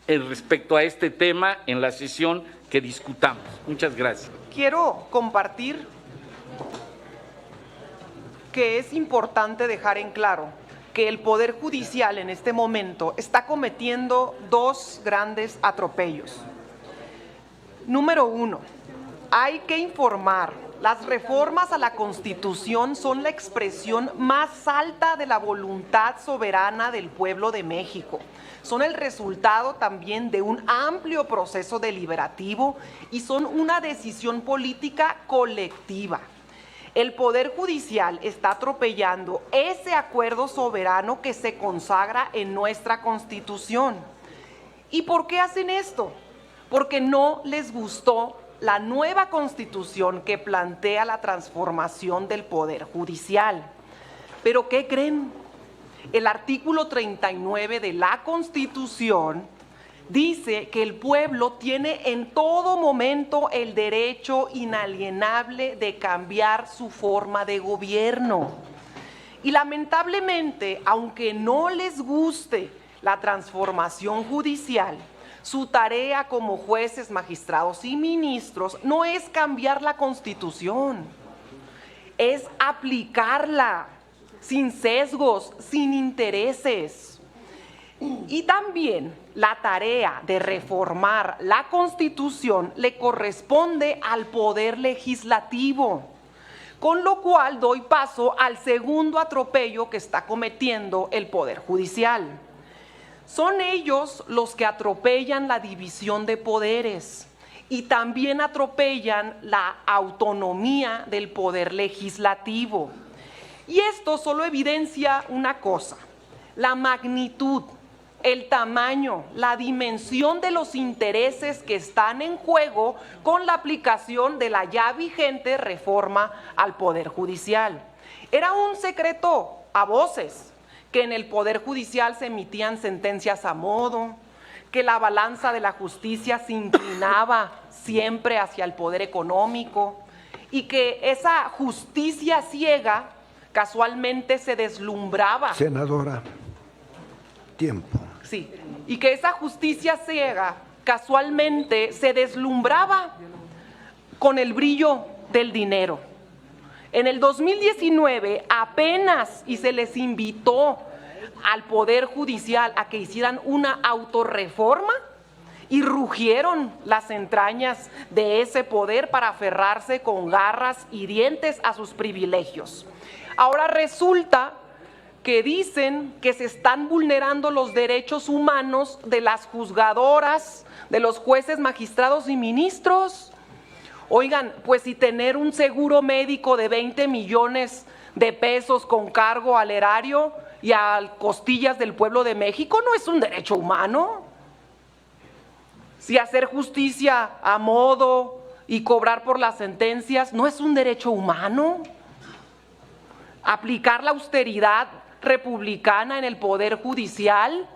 respecto a este tema en la sesión que discutamos. Muchas gracias. Quiero compartir que es importante dejar en claro que el Poder Judicial en este momento está cometiendo dos grandes atropellos. Número uno, hay que informar. Las reformas a la Constitución son la expresión más alta de la voluntad soberana del pueblo de México. Son el resultado también de un amplio proceso deliberativo y son una decisión política colectiva. El Poder Judicial está atropellando ese acuerdo soberano que se consagra en nuestra Constitución. ¿Y por qué hacen esto? Porque no les gustó la nueva Constitución que plantea la transformación del Poder Judicial. ¿Pero qué creen? El artículo 39 de la Constitución dice que el pueblo tiene en todo momento el derecho inalienable de cambiar su forma de gobierno. Y lamentablemente, aunque no les guste la transformación judicial, su tarea como jueces, magistrados y ministros no es cambiar la Constitución, es aplicarla sin sesgos, sin intereses. Y también la tarea de reformar la Constitución le corresponde al Poder Legislativo, con lo cual doy paso al segundo atropello que está cometiendo el Poder Judicial. Son ellos los que atropellan la división de poderes y también atropellan la autonomía del Poder Legislativo. Y esto solo evidencia una cosa: la magnitud, el tamaño, la dimensión de los intereses que están en juego con la aplicación de la ya vigente reforma al Poder Judicial. Era un secreto a voces que en el Poder Judicial se emitían sentencias a modo, que la balanza de la justicia se inclinaba siempre hacia el poder económico y que esa justicia ciega casualmente se deslumbraba. Senadora, tiempo. Sí, y que esa justicia ciega casualmente se deslumbraba con el brillo del dinero. En el 2019 apenas y se les invitó al Poder Judicial a que hicieran una autorreforma y rugieron las entrañas de ese poder para aferrarse con garras y dientes a sus privilegios. Ahora resulta que dicen que se están vulnerando los derechos humanos de las juzgadoras, de los jueces, magistrados y ministros. Oigan, pues si tener un seguro médico de 20 millones de pesos con cargo al erario y a costillas del pueblo de México no es un derecho humano. Si hacer justicia a modo y cobrar por las sentencias no es un derecho humano. Aplicar la austeridad republicana en el Poder Judicial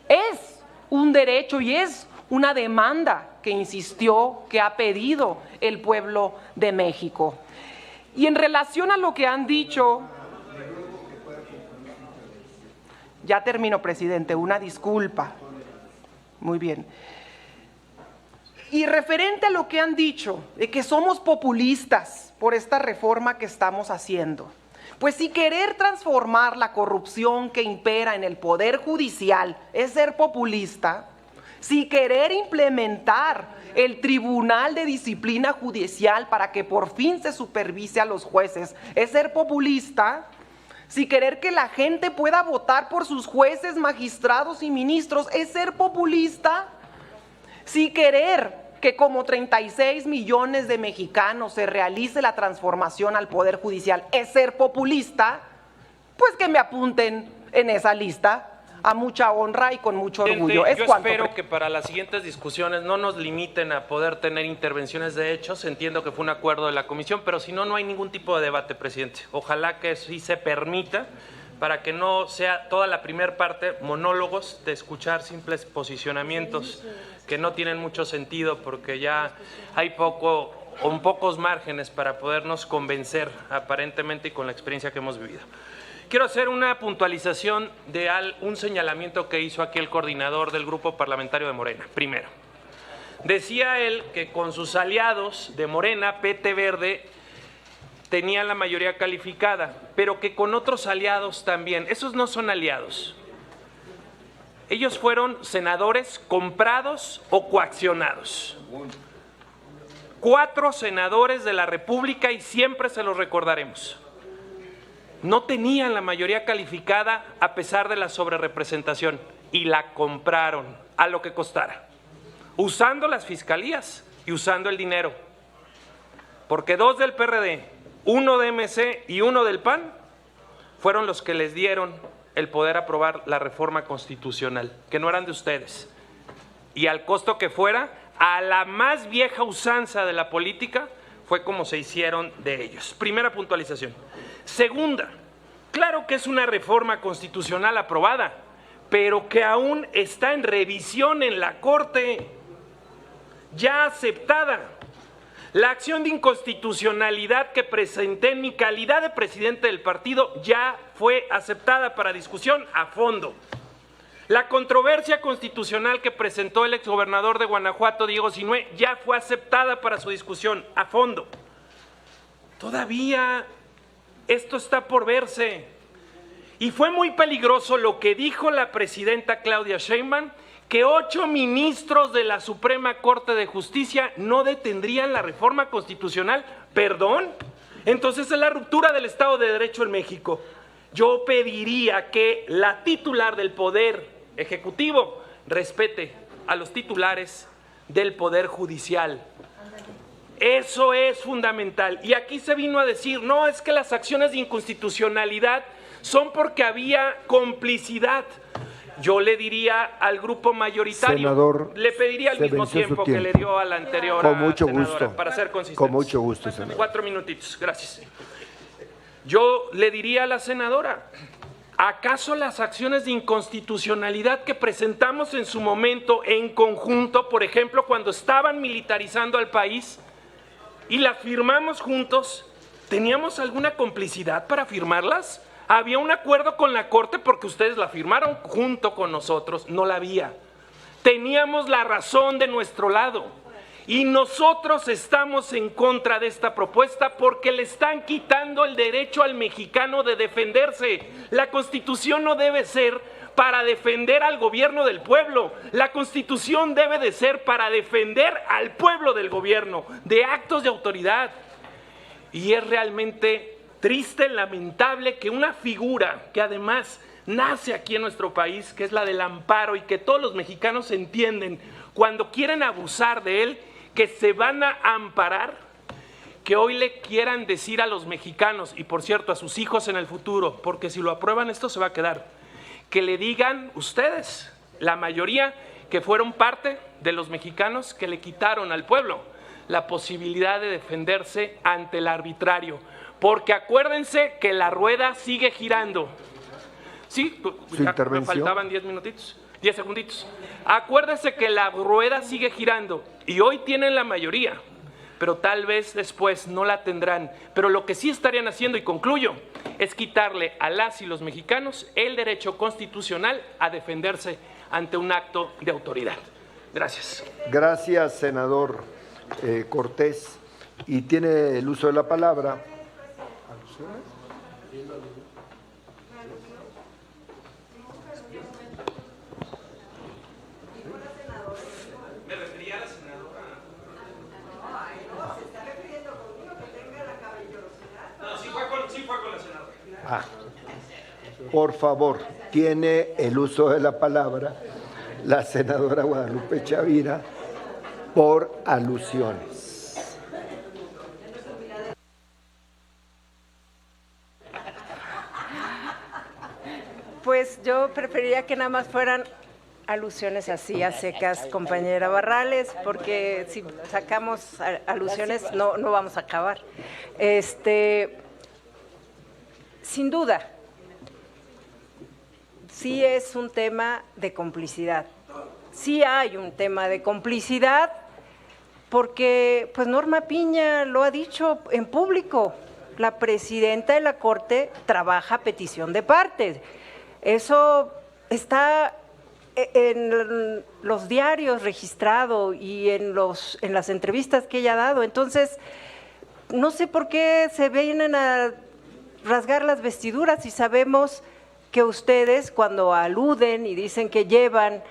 es un derecho y es una demanda que insistió, que ha pedido el pueblo de México. Y en relación a lo que han dicho, ya termino, presidente, una disculpa. Muy bien. Y referente a lo que han dicho, de que somos populistas por esta reforma que estamos haciendo, pues si querer transformar la corrupción que impera en el Poder Judicial es ser populista, si querer implementar el Tribunal de Disciplina Judicial para que por fin se supervise a los jueces es ser populista, si querer que la gente pueda votar por sus jueces, magistrados y ministros es ser populista, si querer que como 36 millones de mexicanos se realice la transformación al Poder Judicial es ser populista, pues que me apunten en esa lista a mucha honra y con mucho orgullo. Yo espero que para las siguientes discusiones no nos limiten a poder tener intervenciones de hechos. Entiendo que fue un acuerdo de la comisión, pero si no, no hay ningún tipo de debate, presidente. Ojalá que sí se permita para que no sea toda la primera parte monólogos de escuchar simples posicionamientos que no tienen mucho sentido porque ya hay pocos márgenes para podernos convencer aparentemente y con la experiencia que hemos vivido. quiero hacer una puntualización de un señalamiento que hizo aquí el coordinador del grupo parlamentario de Morena. Primero, decía él que con sus aliados de Morena, PT Verde, tenían la mayoría calificada, pero que con otros aliados también. Esos no son aliados. Ellos fueron senadores comprados o coaccionados. 4 senadores de la República y siempre se los recordaremos. No tenían la mayoría calificada a pesar de la sobrerepresentación y la compraron a lo que costara, usando las fiscalías y usando el dinero. Porque 2 del PRD, 1 de MC y 1 del PAN fueron los que les dieron el poder aprobar la reforma constitucional, que no eran de ustedes. Y al costo que fuera, a la más vieja usanza de la política, fue como se hicieron de ellos. Primera puntualización. Segunda, claro que es una reforma constitucional aprobada, pero que aún está en revisión en la Corte, ya aceptada. La acción de inconstitucionalidad que presenté en mi calidad de presidente del partido ya fue aceptada para discusión a fondo. La controversia constitucional que presentó el exgobernador de Guanajuato, Diego Sinue, ya fue aceptada para su discusión a fondo. Todavía esto está por verse. Y fue muy peligroso lo que dijo la presidenta Claudia Sheinbaum, que 8 ministros de la Suprema Corte de Justicia no detendrían la reforma constitucional. ¿Perdón? Entonces es la ruptura del Estado de Derecho en México. Yo pediría que la titular del Poder Ejecutivo respete a los titulares del Poder Judicial. Eso es fundamental. Y aquí se vino a decir, no, es que las acciones de inconstitucionalidad son porque había complicidad. Yo le diría al grupo mayoritario, senador, le pediría al mismo tiempo que le dio a la anterior con mucho senadora, gusto, para ser consistentes. Con mucho gusto, senador. 4 minutitos, gracias. Yo le diría a la senadora, ¿acaso las acciones de inconstitucionalidad que presentamos en su momento en conjunto, por ejemplo, cuando estaban militarizando al país y las firmamos juntos, teníamos alguna complicidad para firmarlas? ¿Había un acuerdo con la Corte porque ustedes la firmaron junto con nosotros? No la había. Teníamos la razón de nuestro lado. Y nosotros estamos en contra de esta propuesta porque le están quitando el derecho al mexicano de defenderse. La Constitución no debe ser para defender al gobierno del pueblo. La Constitución debe de ser para defender al pueblo del gobierno, de actos de autoridad. Y es realmente triste, lamentable que una figura que además nace aquí en nuestro país, que es la del amparo y que todos los mexicanos entienden cuando quieren abusar de él, que se van a amparar, que hoy le quieran decir a los mexicanos, y por cierto a sus hijos en el futuro, porque si lo aprueban esto se va a quedar, que le digan ustedes, la mayoría que fueron parte de los mexicanos que le quitaron al pueblo la posibilidad de defenderse ante el arbitrario. Porque acuérdense que la rueda sigue girando. Sí, me faltaban 10 minutitos, 10 segunditos. Acuérdense que la rueda sigue girando y hoy tienen la mayoría, pero tal vez después no la tendrán. Pero lo que sí estarían haciendo, y concluyo, es quitarle a las y los mexicanos el derecho constitucional a defenderse ante un acto de autoridad. Gracias. Gracias, senador Cortés. Y tiene el uso de la palabra. Me refería a la senadora. No, se está refiriendo conmigo que tenga la caballerosidad. No, sí fue con la senadora. Por favor, tiene el uso de la palabra la senadora Guadalupe Chavira por alusiones. Pues yo preferiría que nada más fueran alusiones así a secas, compañera Barrales, porque si sacamos alusiones no vamos a acabar. Sin duda, sí es un tema de complicidad. Sí hay un tema de complicidad porque pues Norma Piña lo ha dicho en público. la presidenta de la Corte trabaja a petición de parte. Eso está en los diarios registrado y en las entrevistas que ella ha dado. Entonces, no sé por qué se vienen a rasgar las vestiduras si sabemos que ustedes, cuando aluden y dicen que llevan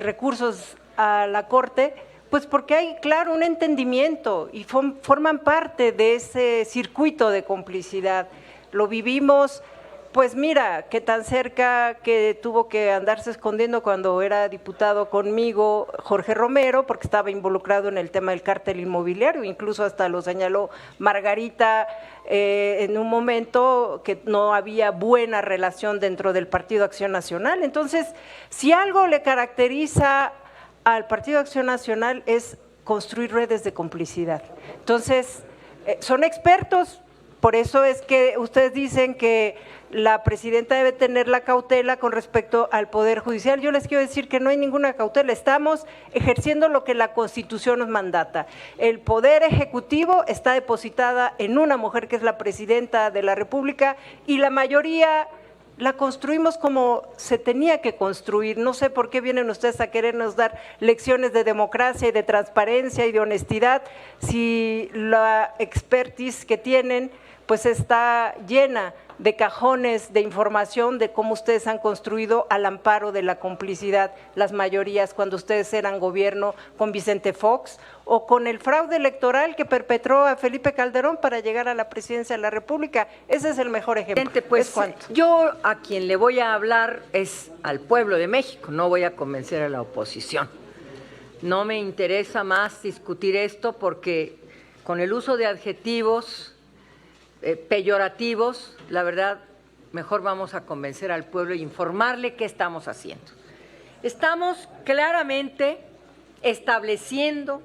recursos a la Corte, pues porque hay, claro, un entendimiento y forman parte de ese circuito de complicidad. Lo vivimos, pues mira, qué tan cerca que tuvo que andarse escondiendo cuando era diputado conmigo Jorge Romero, porque estaba involucrado en el tema del cártel inmobiliario, incluso hasta lo señaló Margarita en un momento que no había buena relación dentro del Partido Acción Nacional. Entonces, si algo le caracteriza al Partido Acción Nacional es construir redes de complicidad. Entonces, son expertos, por eso es que ustedes dicen que la presidenta debe tener la cautela con respecto al Poder Judicial. Yo les quiero decir que no hay ninguna cautela, estamos ejerciendo lo que la Constitución nos mandata. El Poder Ejecutivo está depositada en una mujer que es la presidenta de la República y la mayoría la construimos como se tenía que construir. No sé por qué vienen ustedes a querernos dar lecciones de democracia y de transparencia y de honestidad si la expertise que tienen pues está llena de cajones de información de cómo ustedes han construido al amparo de la complicidad las mayorías cuando ustedes eran gobierno con Vicente Fox o con el fraude electoral que perpetró a Felipe Calderón para llegar a la presidencia de la República. Ese es el mejor ejemplo. Pues yo a quien le voy a hablar es al pueblo de México, no voy a convencer a la oposición. No me interesa más discutir esto porque con el uso de adjetivos peyorativos, la verdad, mejor vamos a convencer al pueblo e informarle qué estamos haciendo. Estamos claramente estableciendo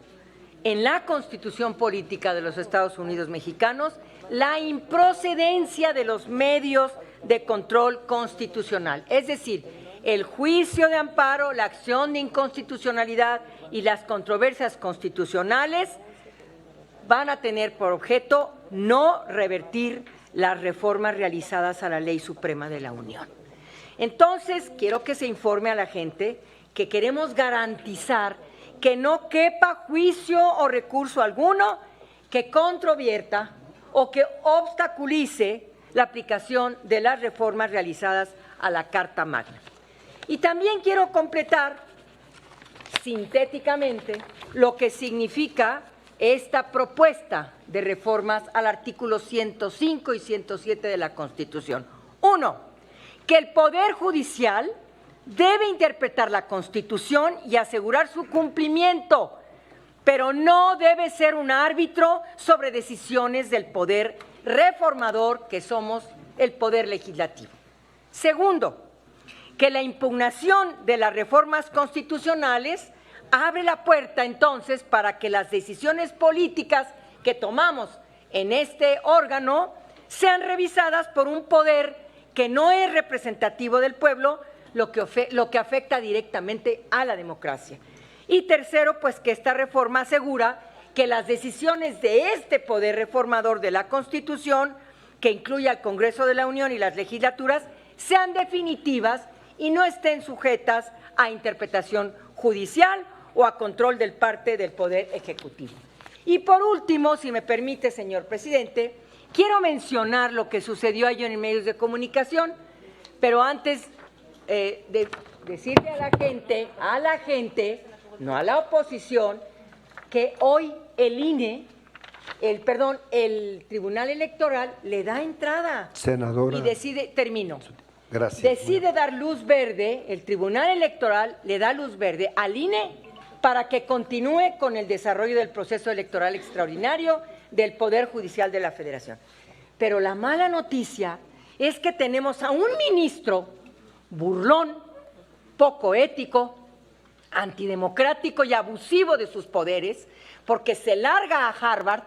en la Constitución Política de los Estados Unidos Mexicanos la improcedencia de los medios de control constitucional, es decir, el juicio de amparo, la acción de inconstitucionalidad y las controversias constitucionales van a tener por objeto no revertir las reformas realizadas a la Ley Suprema de la Unión. Entonces, quiero que se informe a la gente que queremos garantizar que no quepa juicio o recurso alguno que controvierta o que obstaculice la aplicación de las reformas realizadas a la Carta Magna. Y también quiero completar sintéticamente lo que significa esta propuesta de reformas al artículo 105 y 107 de la Constitución. Uno, que el Poder Judicial debe interpretar la Constitución y asegurar su cumplimiento, pero no debe ser un árbitro sobre decisiones del Poder Reformador, que somos el Poder Legislativo. Segundo, que la impugnación de las reformas constitucionales abre la puerta entonces para que las decisiones políticas que tomamos en este órgano sean revisadas por un poder que no es representativo del pueblo, lo que afecta directamente a la democracia. Y tercero, pues que esta reforma asegura que las decisiones de este poder reformador de la Constitución, que incluye al Congreso de la Unión y las legislaturas, sean definitivas y no estén sujetas a interpretación judicial o a control del parte del Poder Ejecutivo. Y por último, si me permite, señor presidente, quiero mencionar lo que sucedió ayer en medios de comunicación, pero antes de decirle a la gente, no a la oposición, que hoy el INE, el Tribunal Electoral le da entrada. Senadora. Y decide, termino. Gracias. Decide dar luz verde, el Tribunal Electoral le da luz verde al INE para que continúe con el desarrollo del proceso electoral extraordinario del Poder Judicial de la Federación. Pero la mala noticia es que tenemos a un ministro burlón, poco ético, antidemocrático y abusivo de sus poderes, porque se larga a Harvard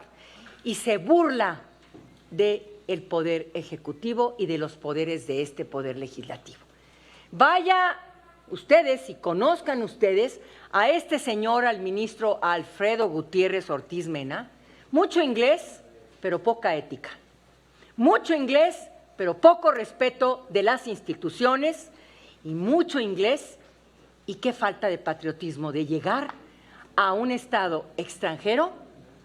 y se burla del Poder Ejecutivo y de los poderes de este Poder Legislativo. Vaya ustedes y conozcan ustedes a este señor, al ministro Alfredo Gutiérrez Ortiz Mena, mucho inglés, pero poca ética. Mucho inglés, pero poco respeto de las instituciones, y mucho inglés y qué falta de patriotismo de llegar a un estado extranjero,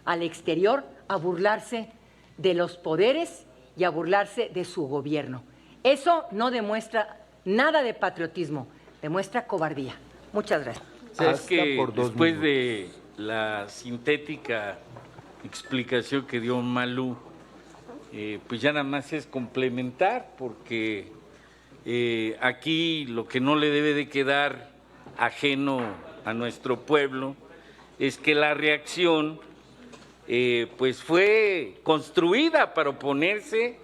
al exterior, a burlarse de los poderes y a burlarse de su gobierno. Eso no demuestra nada de patriotismo, demuestra cobardía. Muchas gracias. Es que después de la sintética explicación que dio Malú, pues ya nada más es complementar, porque aquí lo que no le debe de quedar ajeno a nuestro pueblo es que la reacción pues fue construida para oponerse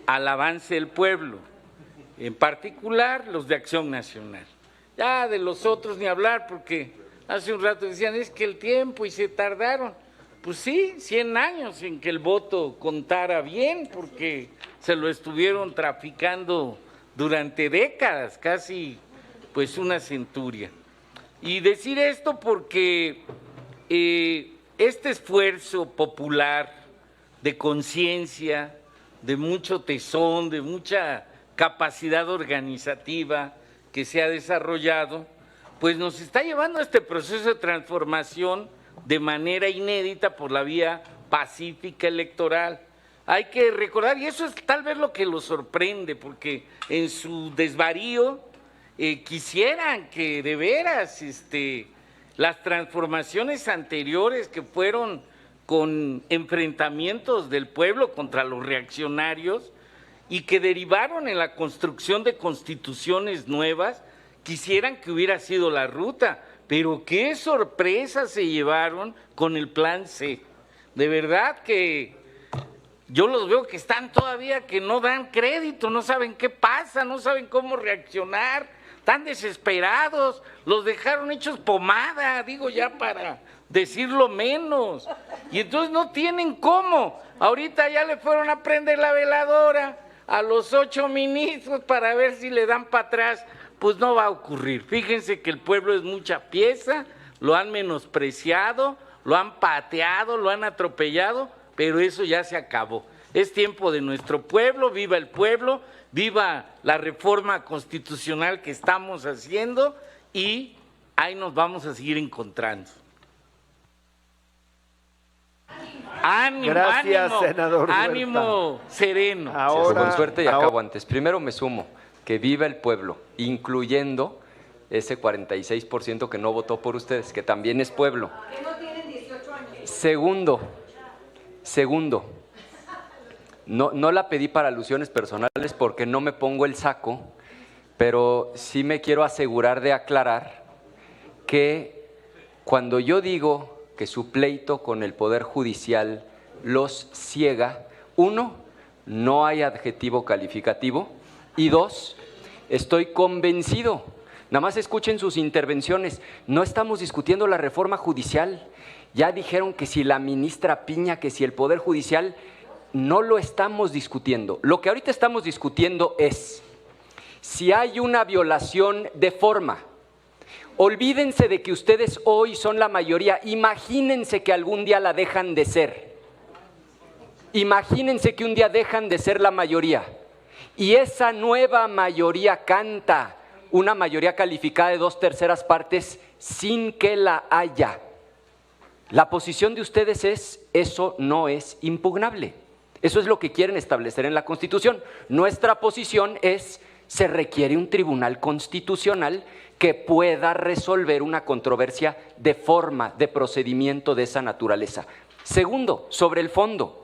al avance del pueblo, en particular los de Acción Nacional. Ya de los otros ni hablar, porque hace un rato decían, es que el tiempo y se tardaron. Pues sí, 100 años en que el voto contara bien, porque se lo estuvieron traficando durante décadas, casi pues una centuria. Y decir esto porque este esfuerzo popular de conciencia, de mucho tesón, de mucha capacidad organizativa que se ha desarrollado, pues nos está llevando a este proceso de transformación de manera inédita por la vía pacífica electoral. Hay que recordar, y eso es tal vez lo que los sorprende, porque en su desvarío quisieran que de veras las transformaciones anteriores que fueron con enfrentamientos del pueblo contra los reaccionarios y que derivaron en la construcción de constituciones nuevas, quisieran que hubiera sido la ruta, pero qué sorpresa se llevaron con el plan C. De verdad que yo los veo que están todavía que no dan crédito, no saben qué pasa, no saben cómo reaccionar, están desesperados, los dejaron hechos pomada, digo ya para decirlo menos, y entonces no tienen cómo. Ahorita ya le fueron a prender la veladora a los 8 ministros para ver si le dan para atrás. Pues no va a ocurrir. Fíjense que el pueblo es mucha pieza, lo han menospreciado, lo han pateado, lo han atropellado, pero eso ya se acabó. Es tiempo de nuestro pueblo, viva el pueblo, viva la reforma constitucional que estamos haciendo y ahí nos vamos a seguir encontrando. Ánimo, gracias, ánimo, senador Huerta. Ánimo sereno. Ahora, con suerte y acabo antes. Primero me sumo, que viva el pueblo, incluyendo ese 46% que no votó por ustedes, que también es pueblo. Que no tienen 18 años. Segundo, no la pedí para alusiones personales porque no me pongo el saco, pero sí me quiero asegurar de aclarar que cuando yo digo que su pleito con el Poder Judicial los ciega, 1, no hay adjetivo calificativo, y 2, estoy convencido, nada más escuchen sus intervenciones, no estamos discutiendo la reforma judicial, ya dijeron que si la ministra Piña, que si el Poder Judicial, no lo estamos discutiendo. Lo que ahorita estamos discutiendo es si hay una violación de forma. Olvídense de que ustedes hoy son la mayoría, imagínense que algún día la dejan de ser. Imagínense que un día dejan de ser la mayoría y esa nueva mayoría canta una mayoría calificada de 2/3 partes sin que la haya. La posición de ustedes es, eso no es impugnable. Eso es lo que quieren establecer en la Constitución. Nuestra posición es, se requiere un tribunal constitucional que pueda resolver una controversia de forma, de procedimiento de esa naturaleza. Segundo, sobre el fondo.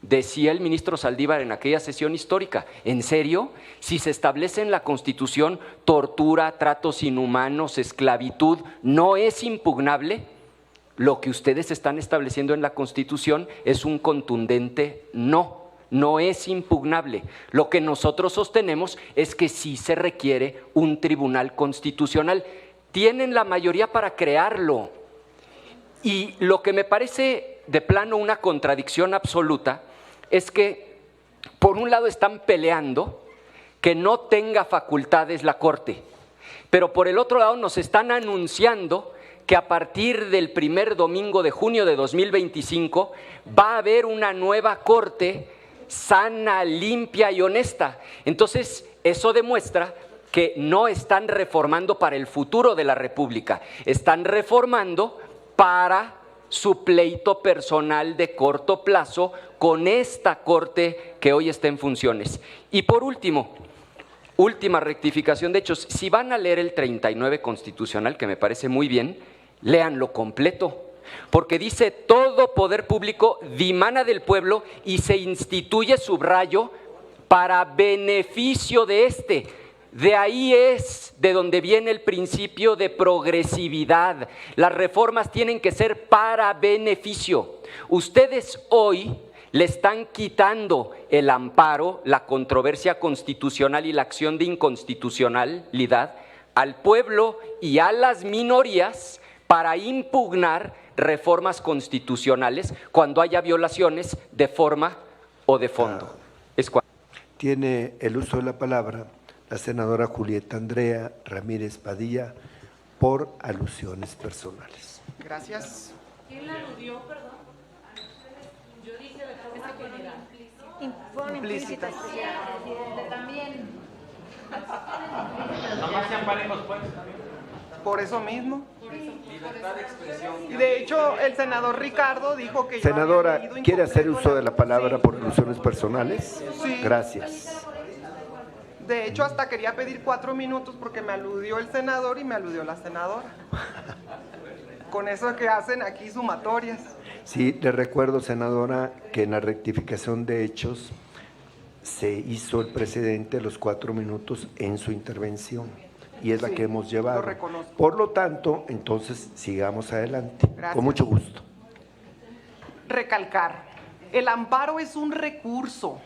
Decía el ministro Saldívar en aquella sesión histórica, ¿en serio? Si se establece en la Constitución tortura, tratos inhumanos, esclavitud, ¿no es impugnable? Lo que ustedes están estableciendo en la Constitución es un contundente no, no es impugnable. Lo que nosotros sostenemos es que sí se requiere un tribunal constitucional. Tienen la mayoría para crearlo. Y lo que me parece de plano una contradicción absoluta es que, por un lado, están peleando que no tenga facultades la Corte, pero por el otro lado nos están anunciando que a partir del primer domingo de junio de 2025 va a haber una nueva Corte sana, limpia y honesta. Entonces, eso demuestra que no están reformando para el futuro de la República, están reformando para su pleito personal de corto plazo con esta Corte que hoy está en funciones. Y por último, última rectificación de hechos, si van a leer el 39 constitucional, que me parece muy bien, léanlo completo, porque dice todo poder público dimana del pueblo y se instituye, subrayo, para beneficio de este. De ahí es de donde viene el principio de progresividad. Las reformas tienen que ser para beneficio. Ustedes hoy le están quitando el amparo, la controversia constitucional y la acción de inconstitucionalidad al pueblo y a las minorías para impugnar reformas constitucionales cuando haya violaciones de forma o de fondo. Tiene el uso de la palabra la senadora Julieta Andrea Ramírez Padilla por alusiones personales. Gracias. ¿Quién la aludió, perdón? Yo dije de forma general. Implícita. También. Nomás sean parejos, pues. Por eso mismo. Y de hecho, el senador Ricardo dijo que yo había Senadora, leído ¿quiere hacer incompleto uso de la palabra por alusiones personales? Sí. Gracias. De hecho, hasta quería pedir 4 minutos porque me aludió el senador y me aludió la senadora. Con eso que hacen aquí sumatorias. Sí, le recuerdo, senadora, que en la rectificación de hechos se hizo el precedente los 4 minutos en su intervención y es la que hemos llevado. Lo reconozco. Por lo tanto, entonces sigamos adelante. Gracias. Con mucho gusto. Recalcar, el amparo es un recurso.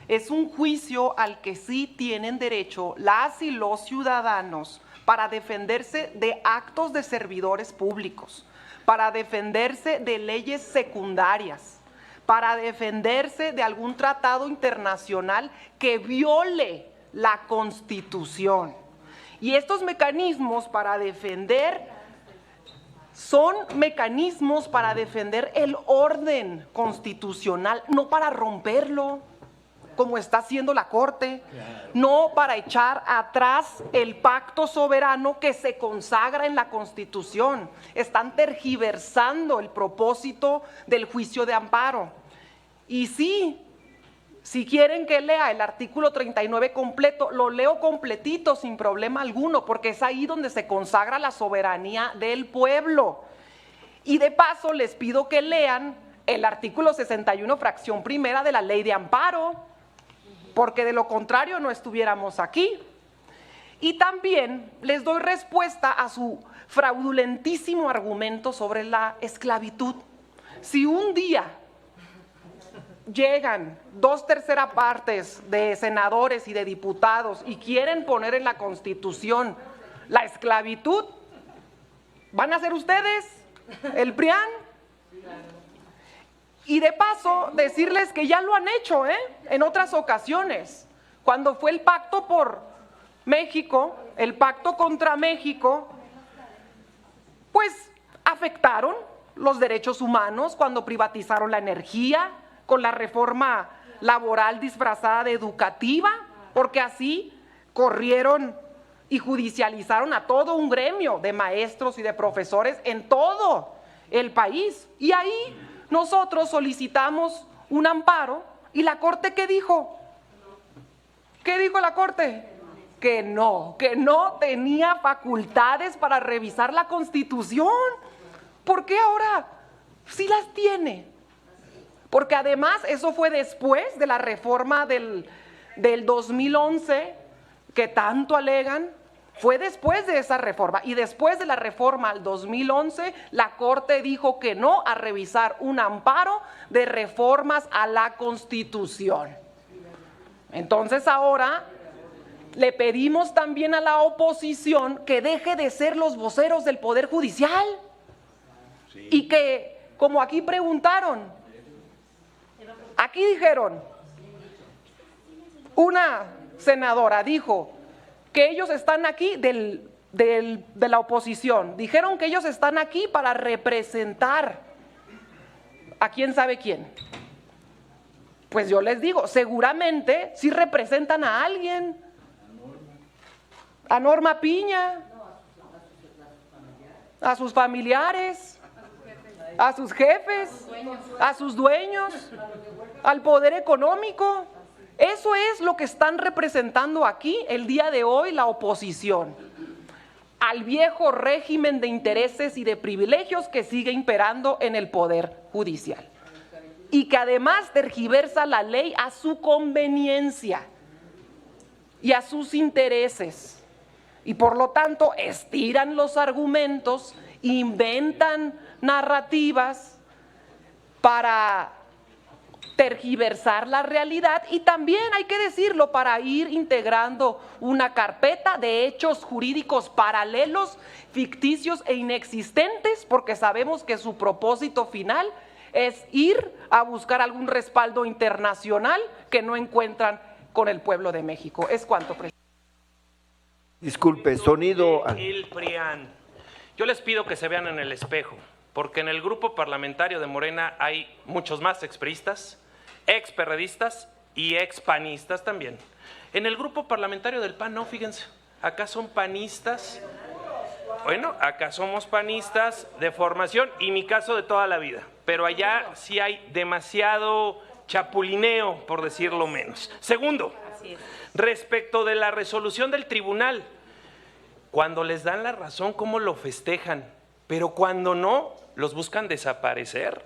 Es un juicio al que sí tienen derecho las y los ciudadanos para defenderse de actos de servidores públicos, para defenderse de leyes secundarias, para defenderse de algún tratado internacional que viole la Constitución. Y estos mecanismos para defender son mecanismos para defender el orden constitucional, no para romperlo, como está haciendo la Corte, no para echar atrás el pacto soberano que se consagra en la Constitución. Están tergiversando el propósito del juicio de amparo. Y sí, si quieren que lea el artículo 39 completo, lo leo completito sin problema alguno, porque es ahí donde se consagra la soberanía del pueblo. Y de paso les pido que lean el artículo 61, fracción primera de la Ley de Amparo, porque de lo contrario no estuviéramos aquí. Y también les doy respuesta a su fraudulentísimo argumento sobre la esclavitud. Si un día llegan 2/3 partes de senadores y de diputados y quieren poner en la Constitución la esclavitud, ¿van a ser ustedes el PRIAN? Y de paso, decirles que ya lo han hecho, en otras ocasiones. Cuando fue el pacto por México, el pacto contra México, pues afectaron los derechos humanos cuando privatizaron la energía, con la reforma laboral disfrazada de educativa, porque así corrieron y judicializaron a todo un gremio de maestros y de profesores en todo el país. Y ahí nosotros solicitamos un amparo y la Corte, ¿qué dijo? ¿Qué dijo la Corte? Que no tenía facultades para revisar la Constitución. ¿Por qué ahora sí las tiene? Porque además eso fue después de la reforma del 2011 que tanto alegan. Fue después de esa reforma y después de la reforma al 2011, la Corte dijo que no a revisar un amparo de reformas a la Constitución. Entonces ahora le pedimos también a la oposición que deje de ser los voceros del Poder Judicial y que, como aquí preguntaron, aquí dijeron, una senadora dijo que ellos están aquí de la oposición. Dijeron que ellos están aquí para representar a quién sabe quién. pues yo les digo, seguramente sí representan a alguien. A Norma Piña, a sus familiares, a sus jefes, a sus dueños, al poder económico. Eso es lo que están representando aquí el día de hoy la oposición, al viejo régimen de intereses y de privilegios que sigue imperando en el Poder Judicial y que además tergiversa la ley a su conveniencia y a sus intereses. Y por lo tanto estiran los argumentos, inventan narrativas para tergiversar la realidad y también, hay que decirlo, para ir integrando una carpeta de hechos jurídicos paralelos, ficticios e inexistentes, porque sabemos que su propósito final es ir a buscar algún respaldo internacional que no encuentran con el pueblo de México. Es cuanto, presidente. Disculpe, sonido. El PRIAN. Yo les pido que se vean en el espejo, porque en el grupo parlamentario de Morena hay muchos más expriistas, experredistas y expanistas también. En el grupo parlamentario del PAN no, fíjense, acá son panistas. Bueno, acá somos panistas de formación y mi caso de toda la vida, pero allá sí hay demasiado chapulineo, por decirlo menos. Segundo, respecto de la resolución del tribunal, cuando les dan la razón, ¿cómo lo festejan? Pero cuando no, los buscan desaparecer.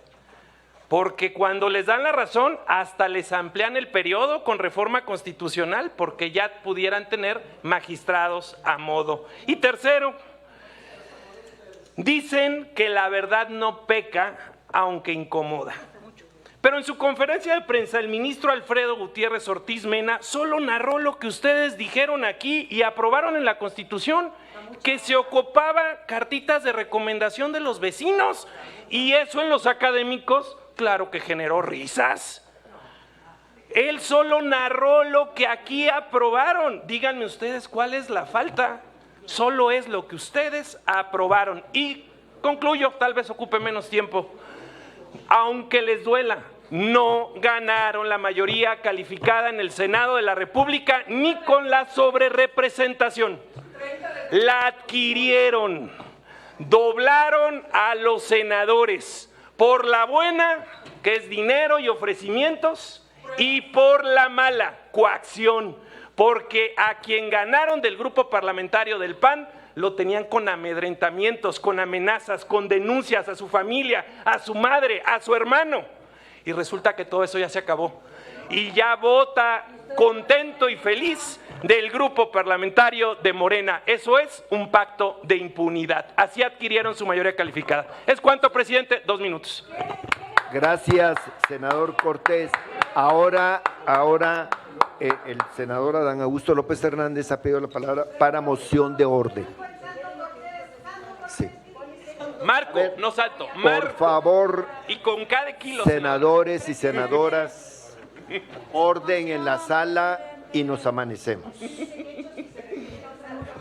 Porque cuando les dan la razón, hasta les amplían el periodo con reforma constitucional, porque ya pudieran tener magistrados a modo. Y tercero, dicen que la verdad no peca, aunque incomoda. Pero en su conferencia de prensa, el ministro Alfredo Gutiérrez Ortiz Mena solo narró lo que ustedes dijeron aquí y aprobaron en la Constitución, que se ocupaba cartitas de recomendación de los vecinos, y eso en los académicos, claro que generó risas. Él solo narró lo que aquí aprobaron. Díganme ustedes cuál es la falta. Solo es lo que ustedes aprobaron. Y concluyo, tal vez ocupe menos tiempo. Aunque les duela, no ganaron la mayoría calificada en el Senado de la República ni con la sobrerepresentación. La adquirieron, doblaron a los senadores por la buena, que es dinero y ofrecimientos, y por la mala, coacción, porque a quien ganaron del grupo parlamentario del PAN lo tenían con amedrentamientos, con amenazas, con denuncias a su familia, a su madre, a su hermano. Y resulta que todo eso ya se acabó. Y ya vota contento y feliz del grupo parlamentario de Morena. Eso es un pacto de impunidad. Así adquirieron su mayoría calificada. ¿Es cuánto, presidente? 2 minutos. Gracias, senador Cortés. Ahora el senador Adán Augusto López Hernández ha pedido la palabra para moción de orden. Sí. Marco, no salto. Marco. Por favor, y con cada kilo. senadores y senadoras, orden en la sala y nos amanecemos.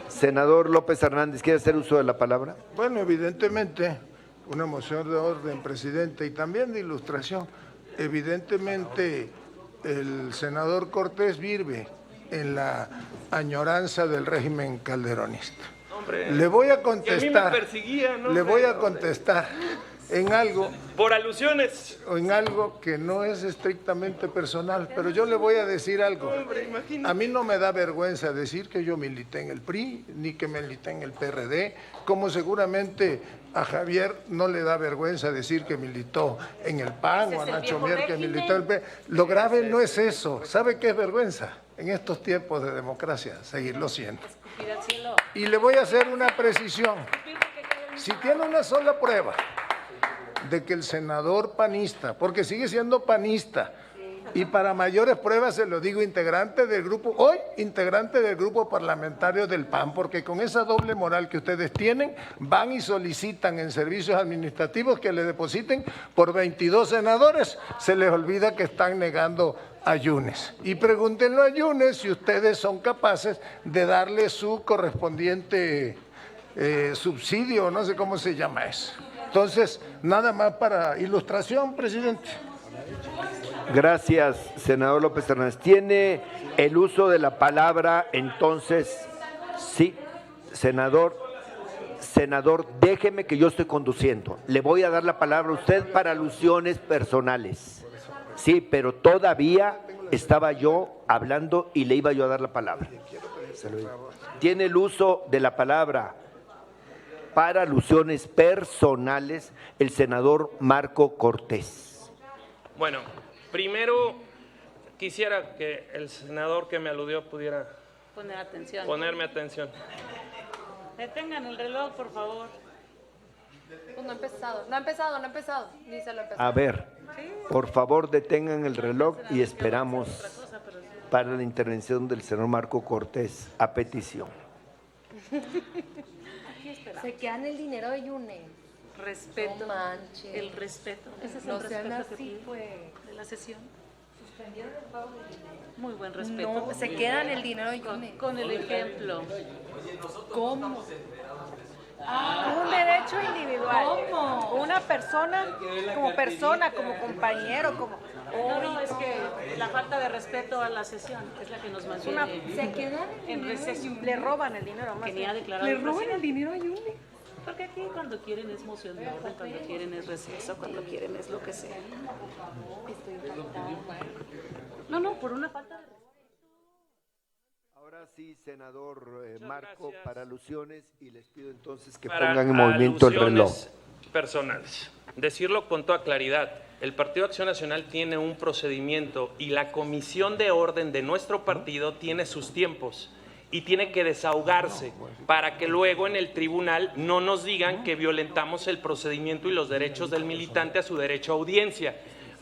Senador López Hernández, ¿quiere hacer uso de la palabra? Bueno, evidentemente, una moción de orden, presidente, y también de ilustración. Evidentemente, el senador Cortés vive en la añoranza del régimen calderonista. Hombre, le voy a contestar, a mí me perseguía, no le sé, voy a contestar en algo, por alusiones, o en algo que no es estrictamente personal, pero yo le voy a decir algo. Hombre, imagínate. A mí no me da vergüenza decir que yo milité en el PRI, ni que milité en el PRD, como seguramente a Javier no le da vergüenza decir que militó en el PAN, o a Nacho Mier que militó en el PRI. Lo grave no es eso. ¿Sabe qué es vergüenza? En estos tiempos de democracia, seguirlo siendo. Y le voy a hacer una precisión. Si tiene una sola prueba de que el senador panista, porque sigue siendo panista, y para mayores pruebas se lo digo, integrante del grupo, hoy integrante del grupo parlamentario del PAN, porque con esa doble moral que ustedes tienen, van y solicitan en servicios administrativos que le depositen por 22 senadores, se les olvida que están negando a Yunes. Y pregúntenlo a Yunes si ustedes son capaces de darle su correspondiente subsidio, no sé cómo se llama eso. Entonces, nada más para ilustración, presidente. Gracias, senador López Hernández. ¿Tiene el uso de la palabra entonces? Sí, senador. Senador, déjeme que yo estoy conduciendo. Le voy a dar la palabra a usted para alusiones personales. Sí, pero todavía estaba yo hablando y le iba yo a dar la palabra. Tiene el uso de la palabra para alusiones personales el senador Marco Cortés. Bueno, primero quisiera que el senador que me aludió pudiera ponerme atención. Detengan el reloj, por favor. Pues no ha empezado, ni se lo ha empezado. A ver, por favor detengan el reloj y esperamos para la intervención del senador Marco Cortés a petición. Se quedan el dinero de Yune. Respeto. No manches. El respeto. Ese es No el sean respeto así, pues. de la sesión. Muy buen respeto. No, se quedan el dinero de Yune. Con el ejemplo. ¿Cómo? Un derecho individual. ¿Cómo? Una persona, como compañero, como... No, es que la falta de respeto a la sesión es la que nos mantiene Se quedan en receso. Le roban el dinero más. Que ni ha declarado Le el roban presidente. el dinero a Yune. Porque aquí cuando quieren es moción de orden, cuando quieren es receso, cuando quieren es lo que sea. No, por una falta de respeto. Ahora sí, senador Marco, gracias. para alusiones, y les pido entonces que Para pongan en movimiento el reloj. alusiones personales. Decirlo con toda claridad, el Partido Acción Nacional tiene un procedimiento y la comisión de orden de nuestro partido tiene sus tiempos y tiene que desahogarse para que luego en el tribunal no nos digan que violentamos el procedimiento y los derechos del militante a su derecho a audiencia.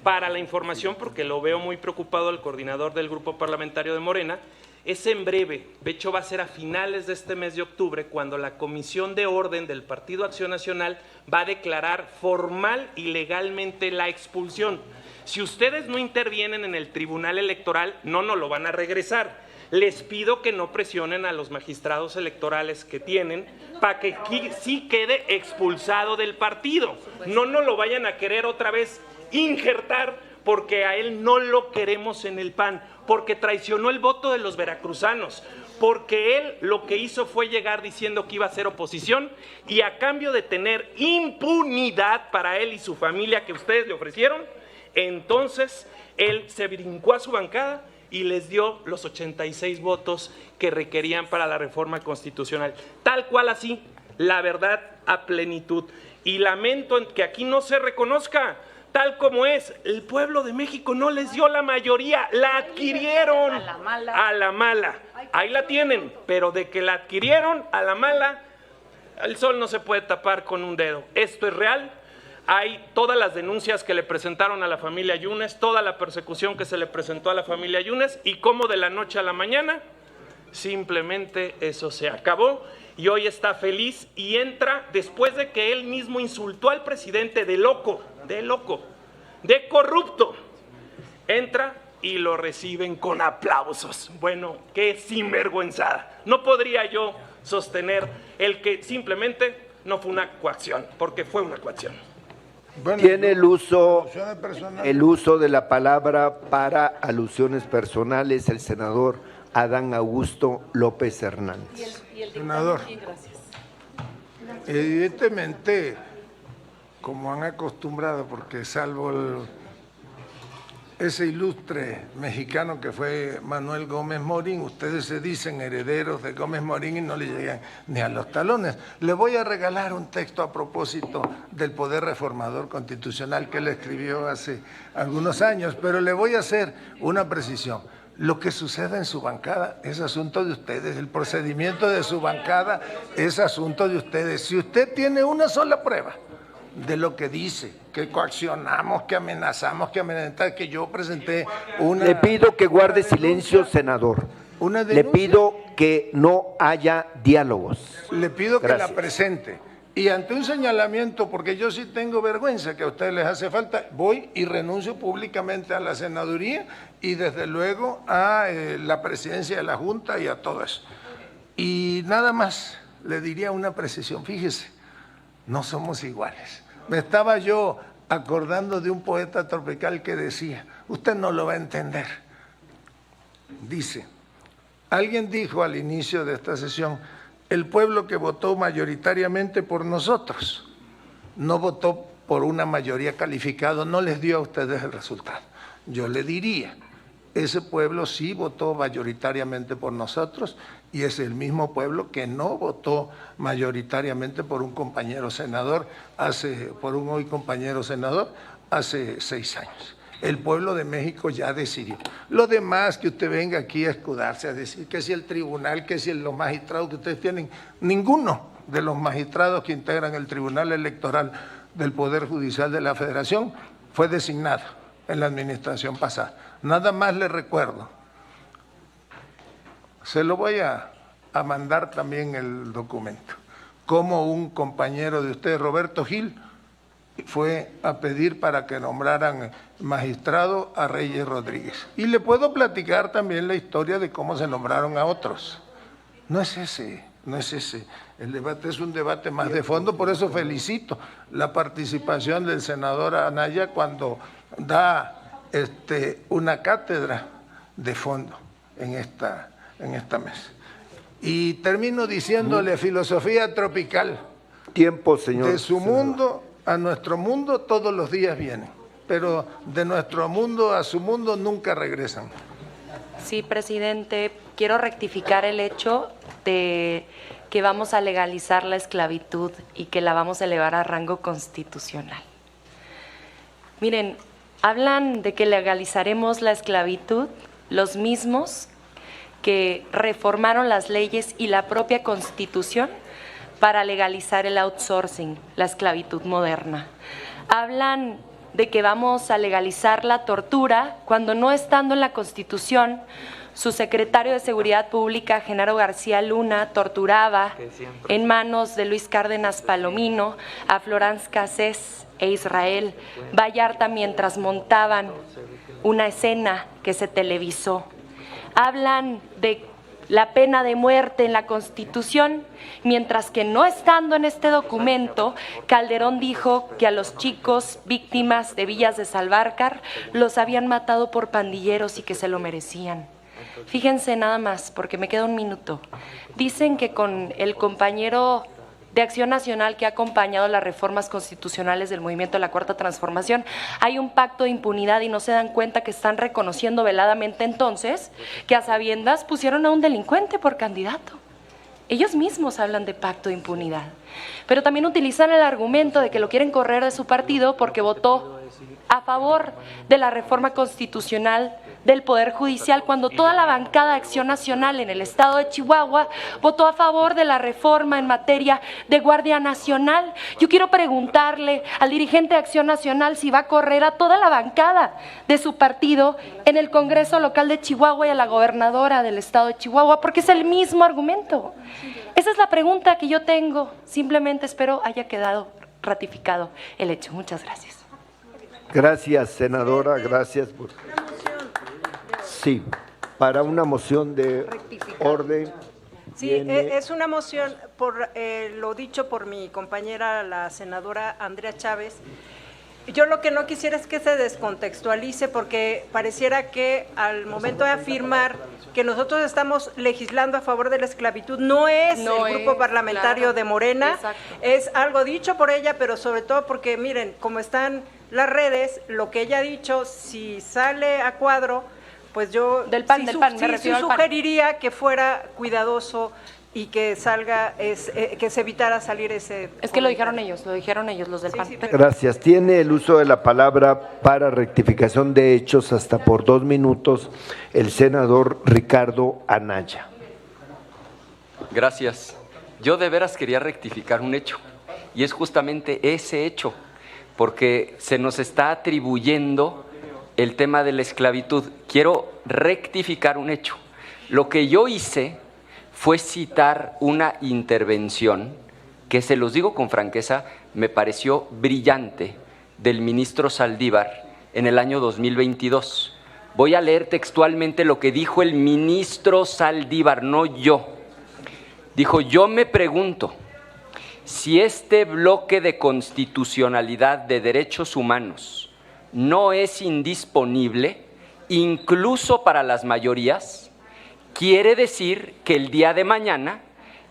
Para la información, porque lo veo muy preocupado el coordinador del grupo parlamentario de Morena, es en breve, de hecho va a ser a finales de este mes de octubre, cuando la Comisión de Orden del Partido Acción Nacional va a declarar formal y legalmente la expulsión. Si ustedes no intervienen en el Tribunal Electoral, no nos lo van a regresar. Les pido que no presionen a los magistrados electorales que tienen para que sí quede expulsado del partido. No nos lo vayan a querer otra vez injertar, porque a él no lo queremos en el PAN, porque traicionó el voto de los veracruzanos, porque él lo que hizo fue llegar diciendo que iba a ser oposición y a cambio de tener impunidad para él y su familia que ustedes le ofrecieron, entonces él se brincó a su bancada y les dio los 86 votos que requerían para la reforma constitucional. Tal cual así, la verdad a plenitud. Y lamento que aquí no se reconozca. Tal como es, el pueblo de México no les dio la mayoría, la adquirieron a la mala. Ahí la tienen, pero de que la adquirieron a la mala, el sol no se puede tapar con un dedo. Esto es real. Hay todas las denuncias que le presentaron a la familia Yunes, toda la persecución que se le presentó a la familia Yunes, y cómo de la noche a la mañana simplemente eso se acabó. Y hoy está feliz y entra después de que él mismo insultó al presidente de loco, de corrupto. Entra y lo reciben con aplausos. Bueno, qué sinvergüenzada. No podría yo sostener el que simplemente no fue una coacción, porque fue una coacción. Bueno, Tiene el uso alusiones personales. de la palabra para alusiones personales el senador Adán Augusto López Hernández. Y el Senador. dictamen, bien, gracias. Evidentemente, como han acostumbrado, porque salvo ese ilustre mexicano que fue Manuel Gómez Morín, ustedes se dicen herederos de Gómez Morín y no le llegan ni a los talones. Le voy a regalar un texto a propósito del Poder Reformador Constitucional que él escribió hace algunos años, pero le voy a hacer una precisión. Lo que sucede en su bancada es asunto de ustedes, el procedimiento de su bancada es asunto de ustedes. Si usted tiene una sola prueba de lo que dice, que coaccionamos, que amenazamos, que amenazamos, que yo presenté una... Le pido que guarde silencio, senador. Una Le denuncia. pido que no haya diálogos. Le pido que Gracias. la presente. Y ante un señalamiento, porque yo sí tengo vergüenza que a ustedes les hace falta, voy y renuncio públicamente a la senaduría y desde luego a la presidencia de la Junta y a todo eso. Y nada más le diría una precisión, fíjese, no somos iguales. Me estaba yo acordando de un poeta tropical que decía, usted no lo va a entender. Dice, alguien dijo al inicio de esta sesión, el pueblo que votó mayoritariamente por nosotros, no votó por una mayoría calificada, no les dio a ustedes el resultado. Yo le diría, ese pueblo sí votó mayoritariamente por nosotros y es el mismo pueblo que no votó mayoritariamente por un compañero senador, por un hoy compañero senador, hace 6 años. El pueblo de México ya decidió. Lo demás que usted venga aquí a escudarse, a decir que si el tribunal, que si los magistrados que ustedes tienen, ninguno de los magistrados que integran el Tribunal Electoral del Poder Judicial de la Federación fue designado en la administración pasada. Nada más le recuerdo. Se lo voy a mandar también el documento. Como un compañero de usted, Roberto Gil, fue a pedir para que nombraran magistrado a Reyes Rodríguez. Y le puedo platicar también la historia de cómo se nombraron a otros. No es ese. El debate es un debate más de fondo, por eso felicito la participación del senador Anaya cuando da una cátedra de fondo en esta mesa. Y termino diciéndole filosofía tropical. Tiempo, señor. De su mundo a nuestro mundo todos los días vienen, pero de nuestro mundo a su mundo nunca regresan. Sí, presidente, quiero rectificar el hecho de que vamos a legalizar la esclavitud y que la vamos a elevar a rango constitucional. Miren, hablan de que legalizaremos la esclavitud los mismos que reformaron las leyes y la propia Constitución para legalizar el outsourcing, la esclavitud moderna. Hablan de que vamos a legalizar la tortura cuando no estando en la Constitución, su secretario de Seguridad Pública, Genaro García Luna, torturaba en manos de Luis Cárdenas Palomino a Florence Cassés e Israel Vallarta mientras montaban una escena que se televisó. Hablan de la pena de muerte en la Constitución, mientras que no estando en este documento, Calderón dijo que a los chicos víctimas de Villas de Salvarcar los habían matado por pandilleros y que se lo merecían. Fíjense nada más, porque me queda un minuto. Dicen que con el compañero de Acción Nacional que ha acompañado las reformas constitucionales del movimiento de la Cuarta Transformación, hay un pacto de impunidad y no se dan cuenta que están reconociendo veladamente entonces que a sabiendas pusieron a un delincuente por candidato. Ellos mismos hablan de pacto de impunidad, pero también utilizan el argumento de que lo quieren correr de su partido porque votó a favor de la reforma constitucional del Poder Judicial, cuando toda la bancada de Acción Nacional en el estado de Chihuahua votó a favor de la reforma en materia de Guardia Nacional. Yo quiero preguntarle al dirigente de Acción Nacional si va a correr a toda la bancada de su partido en el Congreso local de Chihuahua y a la gobernadora del estado de Chihuahua, porque es el mismo argumento. Esa es la pregunta que yo tengo. Simplemente espero haya quedado ratificado el hecho. Muchas gracias. Gracias, senadora. Gracias por... Sí, para una moción de orden. Sí, es una moción por lo dicho por mi compañera, la senadora Andrea Chávez. Yo lo que no quisiera es que se descontextualice, porque pareciera que al momento de afirmar que nosotros estamos legislando a favor de la esclavitud, no es el grupo parlamentario de Morena, exacto. Es algo dicho por ella, pero sobre todo porque, miren, como están las redes, lo que ella ha dicho, si sale a cuadro, pues yo sí sugeriría que fuera cuidadoso y que salga, que se evitara salir ese... Es que lo dijeron ellos los del PAN. Gracias. Tiene el uso de la palabra para rectificación de hechos hasta por 2 minutos el senador Ricardo Anaya. Gracias. Yo de veras quería rectificar un hecho, y es justamente ese hecho, porque se nos está atribuyendo el tema de la esclavitud. Quiero rectificar un hecho. Lo que yo hice fue citar una intervención que, se los digo con franqueza, me pareció brillante, del ministro Saldívar en el año 2022. Voy a leer textualmente lo que dijo el ministro Saldívar, no yo. Dijo: yo me pregunto si este bloque de constitucionalidad de derechos humanos no es indisponible, incluso para las mayorías, quiere decir que el día de mañana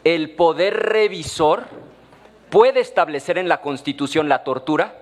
el poder revisor puede establecer en la Constitución la tortura,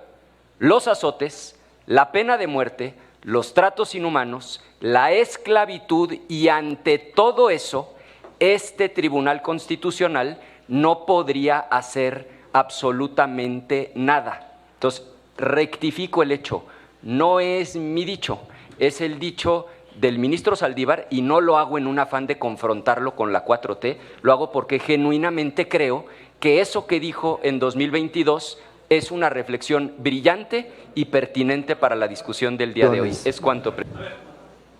los azotes, la pena de muerte, los tratos inhumanos, la esclavitud, y ante todo eso, este Tribunal Constitucional no podría hacer absolutamente nada. Entonces, rectifico el hecho, no es mi dicho, es el dicho del ministro Saldívar, y no lo hago en un afán de confrontarlo con la 4T, lo hago porque genuinamente creo que eso que dijo en 2022 es una reflexión brillante y pertinente para la discusión del día de hoy. Es cuanto. A ver,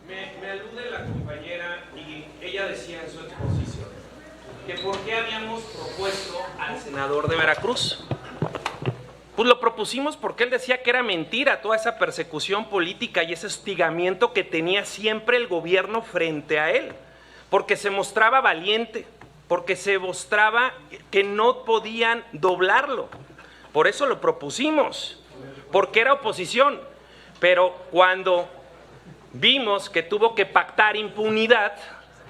me alude la compañera y ella decía en su exposición que por qué habíamos propuesto al senador de Veracruz. Pues lo propusimos porque él decía que era mentira toda esa persecución política y ese hostigamiento que tenía siempre el gobierno frente a él, porque se mostraba valiente, porque se mostraba que no podían doblarlo. Por eso lo propusimos, porque era oposición. Pero cuando vimos que tuvo que pactar impunidad,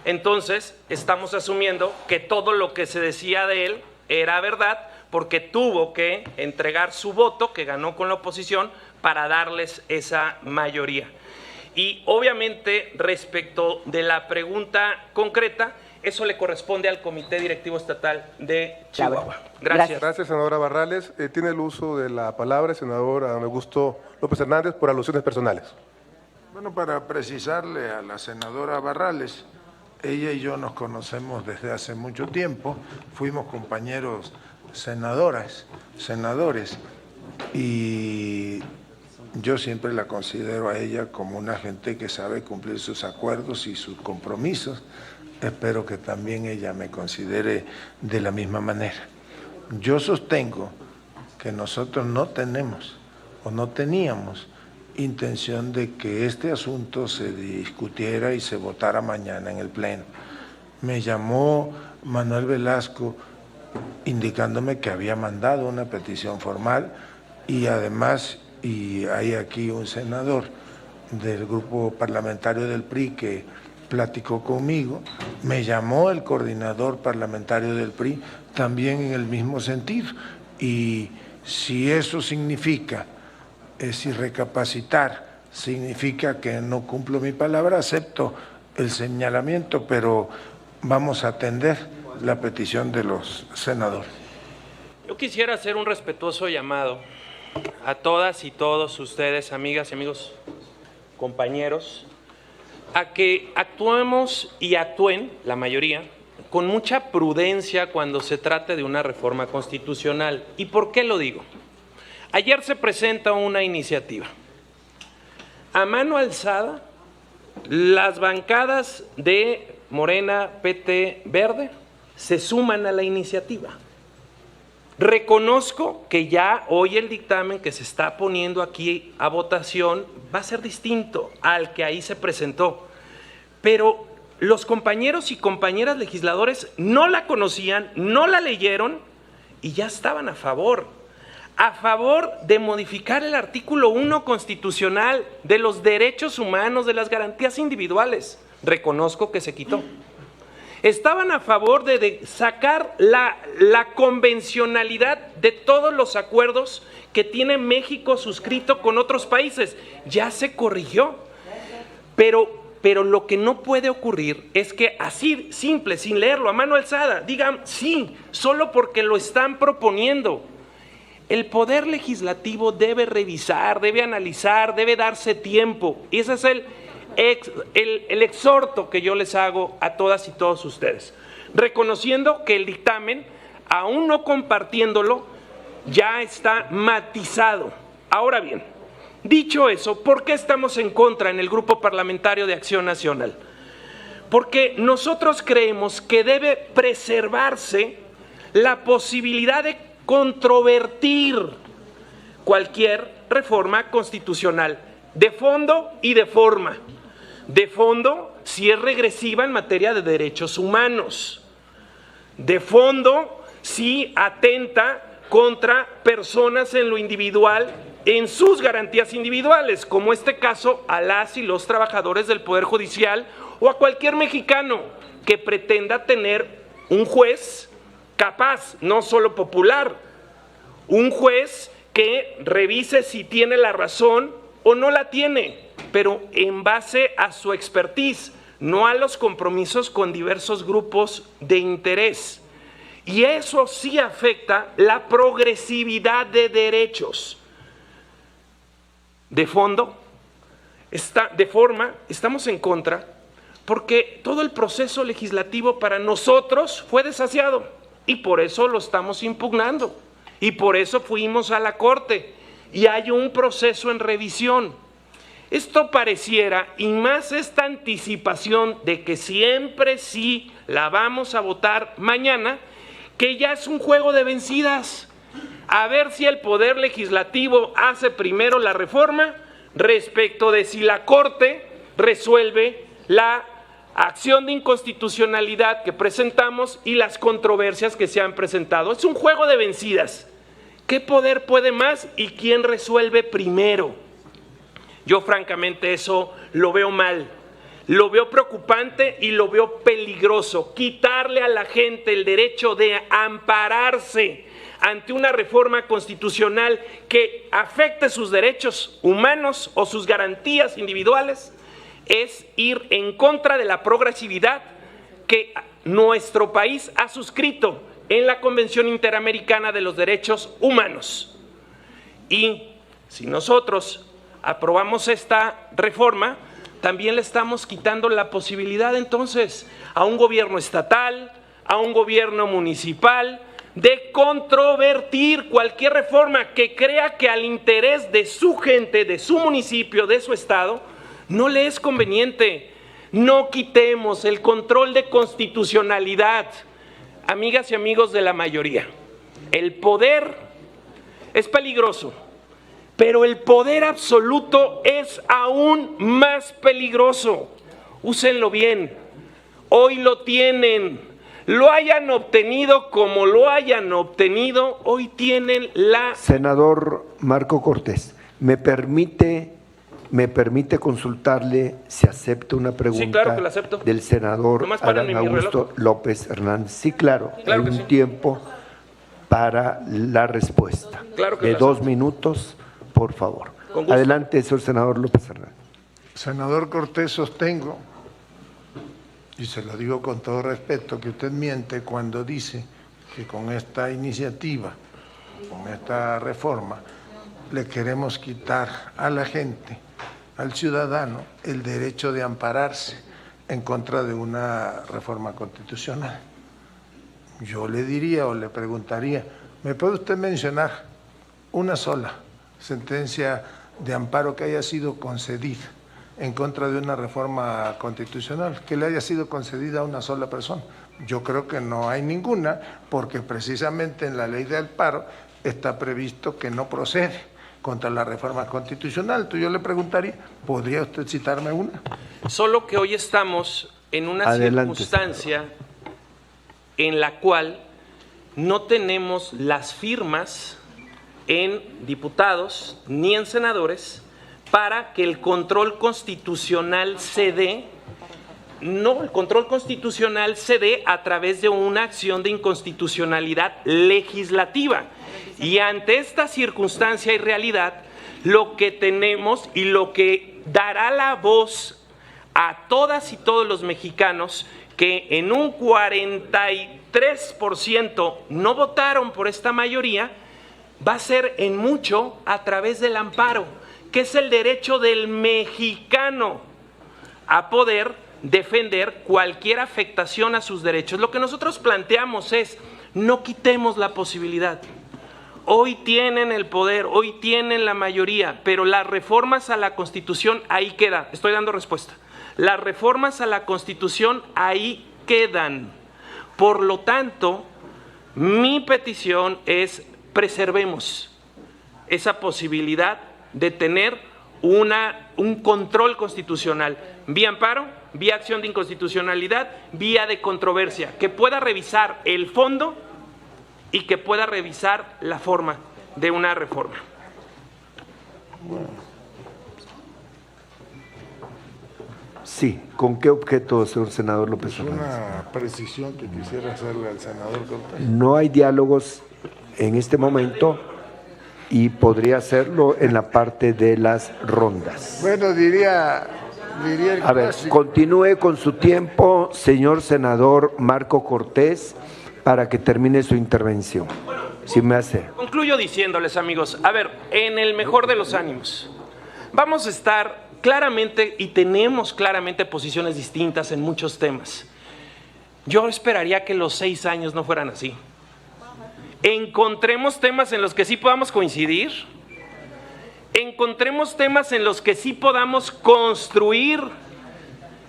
entonces estamos asumiendo que todo lo que se decía de él era verdad, porque tuvo que entregar su voto, que ganó con la oposición, para darles esa mayoría. Y obviamente, respecto de la pregunta concreta, eso le corresponde al Comité Directivo Estatal de Chihuahua. Gracias. Gracias, senadora Barrales. Tiene el uso de la palabra el senador Augusto López Hernández por alusiones personales. Bueno, para precisarle a la senadora Barrales, ella y yo nos conocemos desde hace mucho tiempo, fuimos compañeros senadores, y yo siempre la considero a ella como una gente que sabe cumplir sus acuerdos y sus compromisos. Espero que también ella me considere de la misma manera. Yo sostengo que nosotros no tenemos o no teníamos intención de que este asunto se discutiera y se votara mañana en el Pleno. Me llamó Manuel Velasco indicándome que había mandado una petición formal, y además, y hay aquí un senador del grupo parlamentario del PRI que platicó conmigo, me llamó el coordinador parlamentario del PRI también en el mismo sentido, y si eso significa, si recapacitar significa que no cumplo mi palabra, acepto el señalamiento, pero vamos a atender la petición de los senadores. Yo quisiera hacer un respetuoso llamado a todas y todos ustedes, amigas y amigos, compañeros, a que actuemos y actúen, la mayoría, con mucha prudencia cuando se trate de una reforma constitucional. ¿Y por qué lo digo? Ayer se presenta una iniciativa. A mano alzada, las bancadas de Morena, PT, Verde se suman a la iniciativa. Reconozco que ya hoy el dictamen que se está poniendo aquí a votación va a ser distinto al que ahí se presentó, pero los compañeros y compañeras legisladores no la conocían, no la leyeron y ya estaban a favor de modificar el artículo 1 constitucional de los derechos humanos, de las garantías individuales. Reconozco que se quitó. Estaban a favor de sacar la convencionalidad de todos los acuerdos que tiene México suscrito con otros países. Ya se corrigió. Pero lo que no puede ocurrir es que así, simple, sin leerlo, a mano alzada, digan sí, solo porque lo están proponiendo. El Poder Legislativo debe revisar, debe analizar, debe darse tiempo. Y ese es el exhorto que yo les hago a todas y todos ustedes, reconociendo que el dictamen, aún no compartiéndolo, ya está matizado. Ahora bien, dicho eso, ¿por qué estamos en contra en el Grupo Parlamentario de Acción Nacional? Porque nosotros creemos que debe preservarse la posibilidad de controvertir cualquier reforma constitucional, de fondo y de forma. De fondo, si es regresiva en materia de derechos humanos. De fondo, sí atenta contra personas en lo individual, en sus garantías individuales, como este caso a las y los trabajadores del Poder Judicial o a cualquier mexicano que pretenda tener un juez capaz, no solo popular, un juez que revise si tiene la razón o no la tiene, pero en base a su expertise, no a los compromisos con diversos grupos de interés. Y eso sí afecta la progresividad de derechos. De fondo, estamos en contra porque todo el proceso legislativo para nosotros fue desasiado y por eso lo estamos impugnando y por eso fuimos a la Corte y hay un proceso en revisión. Esto pareciera, y más esta anticipación de que siempre sí la vamos a votar mañana, que ya es un juego de vencidas. A ver si el Poder Legislativo hace primero la reforma respecto de si la Corte resuelve la acción de inconstitucionalidad que presentamos y las controversias que se han presentado. Es un juego de vencidas. ¿Qué poder puede más y quién resuelve primero? Yo francamente eso lo veo mal, lo veo preocupante y lo veo peligroso. Quitarle a la gente el derecho de ampararse ante una reforma constitucional que afecte sus derechos humanos o sus garantías individuales es ir en contra de la progresividad que nuestro país ha suscrito en la Convención Interamericana de los Derechos Humanos. Y si nosotros aprobamos esta reforma, también le estamos quitando la posibilidad entonces a un gobierno estatal, a un gobierno municipal, de controvertir cualquier reforma que crea que al interés de su gente, de su municipio, de su estado, no le es conveniente. No quitemos el control de constitucionalidad. Amigas y amigos de la mayoría, el poder es peligroso, pero el poder absoluto es aún más peligroso. Úsenlo bien. Hoy lo tienen. Lo hayan obtenido como lo hayan obtenido, hoy tienen la... Senador Marco Cortés, ¿me permite consultarle si acepta una pregunta? Sí, claro que la acepto. Del senador Nomás Adán párenme mi Augusto reloj. López Hernández. Sí, claro, Claro hay que un sí. tiempo para la respuesta. Claro que de la 2 acepto. minutos, por favor. Con gusto. Adelante, señor senador López Hernández. Senador Cortés, sostengo, y se lo digo con todo respeto, que usted miente cuando dice que con esta iniciativa, con esta reforma, le queremos quitar a la gente, al ciudadano, el derecho de ampararse en contra de una reforma constitucional. Yo le diría o le preguntaría, ¿me puede usted mencionar una sola sentencia de amparo que haya sido concedida en contra de una reforma constitucional, que le haya sido concedida a una sola persona? Yo creo que no hay ninguna, porque precisamente en la ley del amparo está previsto que no procede contra la reforma constitucional. Entonces yo le preguntaría, ¿podría usted citarme una? Solo que hoy estamos en una Adelante, circunstancia en la cual no tenemos las firmas en diputados ni en senadores para que el control constitucional se dé. No, el control constitucional se dé a través de una acción de inconstitucionalidad legislativa. Y ante esta circunstancia y realidad, lo que tenemos y lo que dará la voz a todas y todos los mexicanos que en un 43% no votaron por esta mayoría, va a ser en mucho a través del amparo, que es el derecho del mexicano a poder defender cualquier afectación a sus derechos. Lo que nosotros planteamos es, no quitemos la posibilidad. Hoy tienen el poder, hoy tienen la mayoría, pero las reformas a la Constitución ahí queda. Estoy dando respuesta. Las reformas a la Constitución ahí quedan. Por lo tanto, mi petición es preservemos esa posibilidad de tener un control constitucional, vía amparo, vía acción de inconstitucionalidad, vía de controversia, que pueda revisar el fondo y que pueda revisar la forma de una reforma. Sí, ¿con qué objeto, señor senador López Hernández? Una precisión que quisiera hacerle al senador Cortés. No hay diálogos en este momento y podría hacerlo en la parte de las rondas. Bueno, diría el A ver, clásico. continúe con su tiempo, señor senador Marco Cortés, para que termine su intervención. Si me hace. Concluyo diciéndoles, amigos, a ver, en el mejor de los ánimos, vamos a estar claramente y tenemos claramente posiciones distintas en muchos temas. Yo esperaría que los 6 años no fueran así. Encontremos temas en los que sí podamos coincidir, encontremos temas en los que sí podamos construir,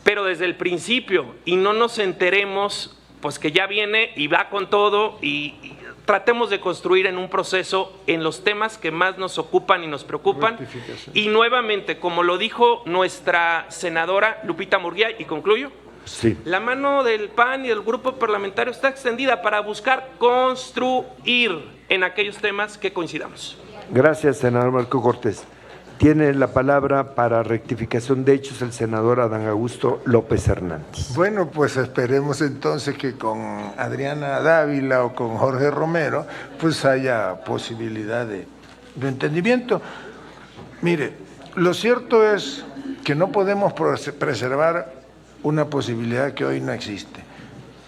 pero desde el principio, y no nos enteremos pues que ya viene y va con todo, y tratemos de construir en un proceso en los temas que más nos ocupan y nos preocupan. Y nuevamente, como lo dijo nuestra senadora Lupita Murguía, y concluyo, sí, la mano del PAN y del grupo parlamentario está extendida para buscar construir en aquellos temas que coincidamos. Gracias, senador Marco Cortés. Tiene la palabra para rectificación de hechos el senador Adán Augusto López Hernández. Bueno, pues esperemos entonces que con Adriana Dávila o con Jorge Romero pues haya posibilidad de entendimiento. Mire, lo cierto es que no podemos preservar una posibilidad que hoy no existe.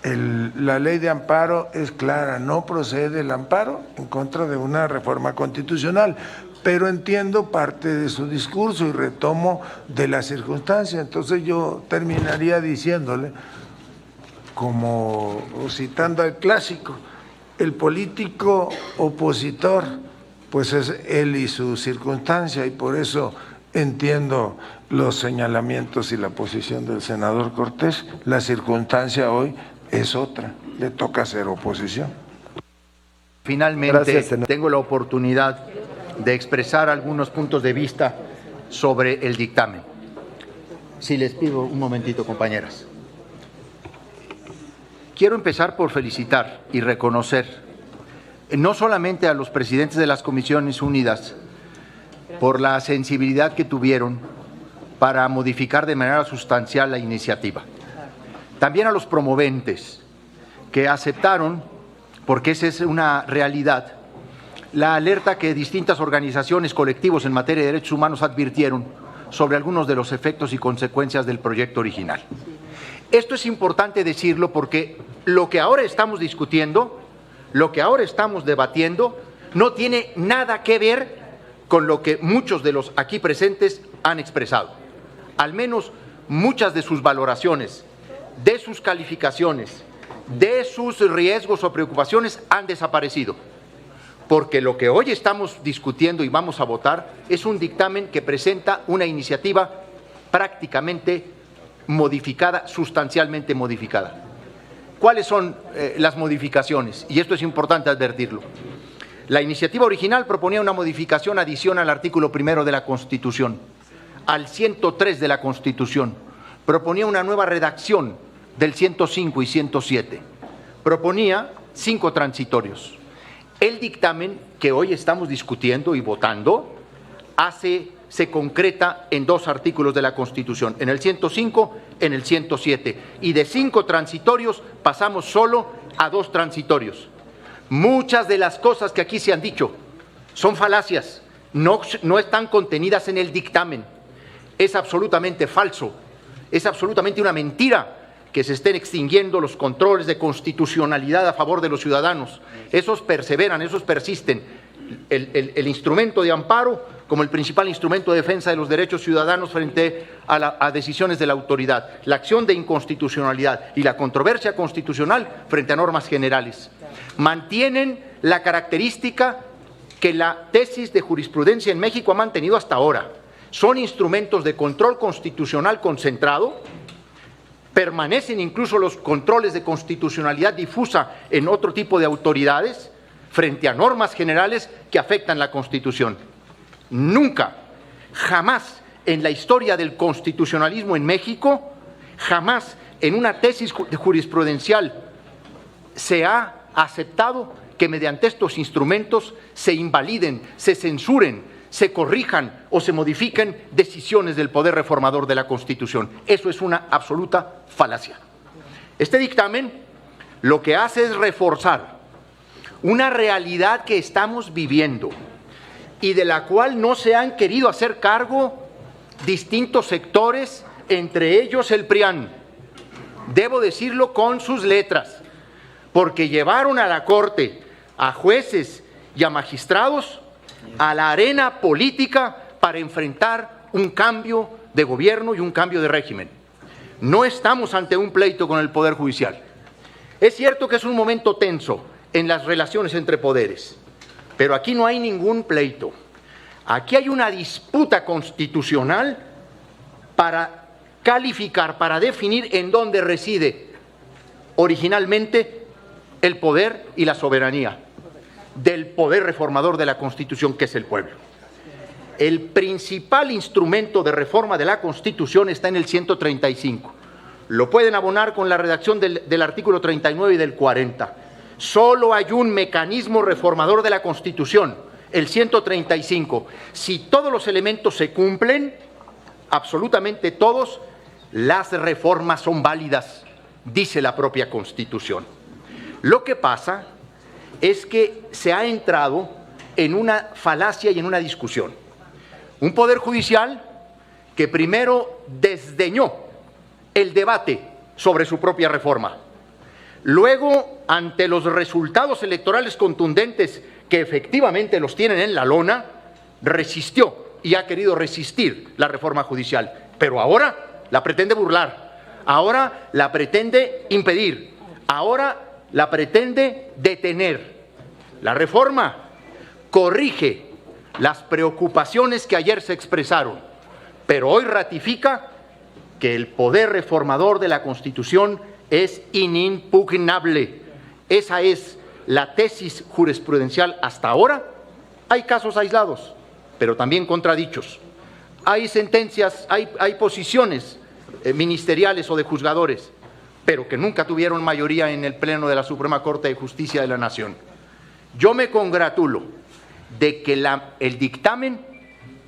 La ley de amparo es clara, no procede el amparo en contra de una reforma constitucional, pero entiendo parte de su discurso y retomo de la circunstancia. Entonces yo terminaría diciéndole, como citando al clásico, el político opositor, pues es él y su circunstancia, y por eso entiendo los señalamientos y la posición del senador Cortés. La circunstancia hoy es otra, le toca hacer oposición. Finalmente, tengo la oportunidad de expresar algunos puntos de vista sobre el dictamen. Si les pido un momentito, compañeras. Quiero empezar por felicitar y reconocer no solamente a los presidentes de las Comisiones Unidas por la sensibilidad que tuvieron para modificar de manera sustancial la iniciativa, también a los promoventes que aceptaron, porque esa es una realidad, la alerta que distintas organizaciones, colectivos en materia de derechos humanos advirtieron sobre algunos de los efectos y consecuencias del proyecto original. Esto es importante decirlo porque lo que ahora estamos discutiendo, lo que ahora estamos debatiendo, no tiene nada que ver con lo que muchos de los aquí presentes han expresado. Al menos muchas de sus valoraciones, de sus calificaciones, de sus riesgos o preocupaciones han desaparecido. Porque lo que hoy estamos discutiendo y vamos a votar es un dictamen que presenta una iniciativa prácticamente modificada, sustancialmente modificada. ¿Cuáles son las modificaciones? Y esto es importante advertirlo. La iniciativa original proponía una modificación adicional al artículo 1 de la Constitución, al 103 de la Constitución. Proponía una nueva redacción del 105 y 107. Proponía 5 transitorios. El dictamen que hoy estamos discutiendo y votando se concreta en 2 artículos de la Constitución, en el 105, en el 107. Y de 5 transitorios pasamos solo a 2 transitorios. Muchas de las cosas que aquí se han dicho son falacias, no están contenidas en el dictamen. Es absolutamente falso, es absolutamente una mentira que se estén extinguiendo los controles de constitucionalidad a favor de los ciudadanos. Esos perseveran, esos persisten. El instrumento de amparo como el principal instrumento de defensa de los derechos ciudadanos frente a decisiones de la autoridad, la acción de inconstitucionalidad y la controversia constitucional frente a normas generales. Mantienen la característica que la tesis de jurisprudencia en México ha mantenido hasta ahora. Son instrumentos de control constitucional concentrado. Permanecen incluso los controles de constitucionalidad difusa en otro tipo de autoridades frente a normas generales que afectan la Constitución. Nunca, jamás en la historia del constitucionalismo en México, jamás en una tesis jurisprudencial se ha aceptado que mediante estos instrumentos se invaliden, se censuren, se corrijan o se modifiquen decisiones del poder reformador de la Constitución. Eso es una absoluta falacia. Este dictamen lo que hace es reforzar una realidad que estamos viviendo y de la cual no se han querido hacer cargo distintos sectores, entre ellos el PRIAN. Debo decirlo con sus letras, porque llevaron a la Corte a jueces y a magistrados a la arena política para enfrentar un cambio de gobierno y un cambio de régimen. No estamos ante un pleito con el Poder Judicial. Es cierto que es un momento tenso en las relaciones entre poderes, pero aquí no hay ningún pleito. Aquí hay una disputa constitucional para calificar, para definir en dónde reside originalmente el poder y la soberanía del poder reformador de la Constitución, que es el pueblo. El principal instrumento de reforma de la Constitución está en el 135. Lo pueden abonar con la redacción del artículo 39 y del 40. Solo hay un mecanismo reformador de la Constitución, el 135. Si todos los elementos se cumplen, absolutamente todos, las reformas son válidas, dice la propia Constitución. Lo que pasa es que se ha entrado en una falacia y en una discusión. Un poder judicial que primero desdeñó el debate sobre su propia reforma. Luego, ante los resultados electorales contundentes que efectivamente los tienen en la lona, resistió y ha querido resistir la reforma judicial. Pero ahora la pretende burlar, ahora la pretende impedir, ahora la pretende detener. La reforma corrige las preocupaciones que ayer se expresaron, pero hoy ratifica que el poder reformador de la Constitución es inimpugnable. Esa es la tesis jurisprudencial hasta ahora. Hay casos aislados, pero también contradichos. Hay sentencias, hay posiciones ministeriales o de juzgadores, pero que nunca tuvieron mayoría en el Pleno de la Suprema Corte de Justicia de la Nación. Yo me congratulo de que el dictamen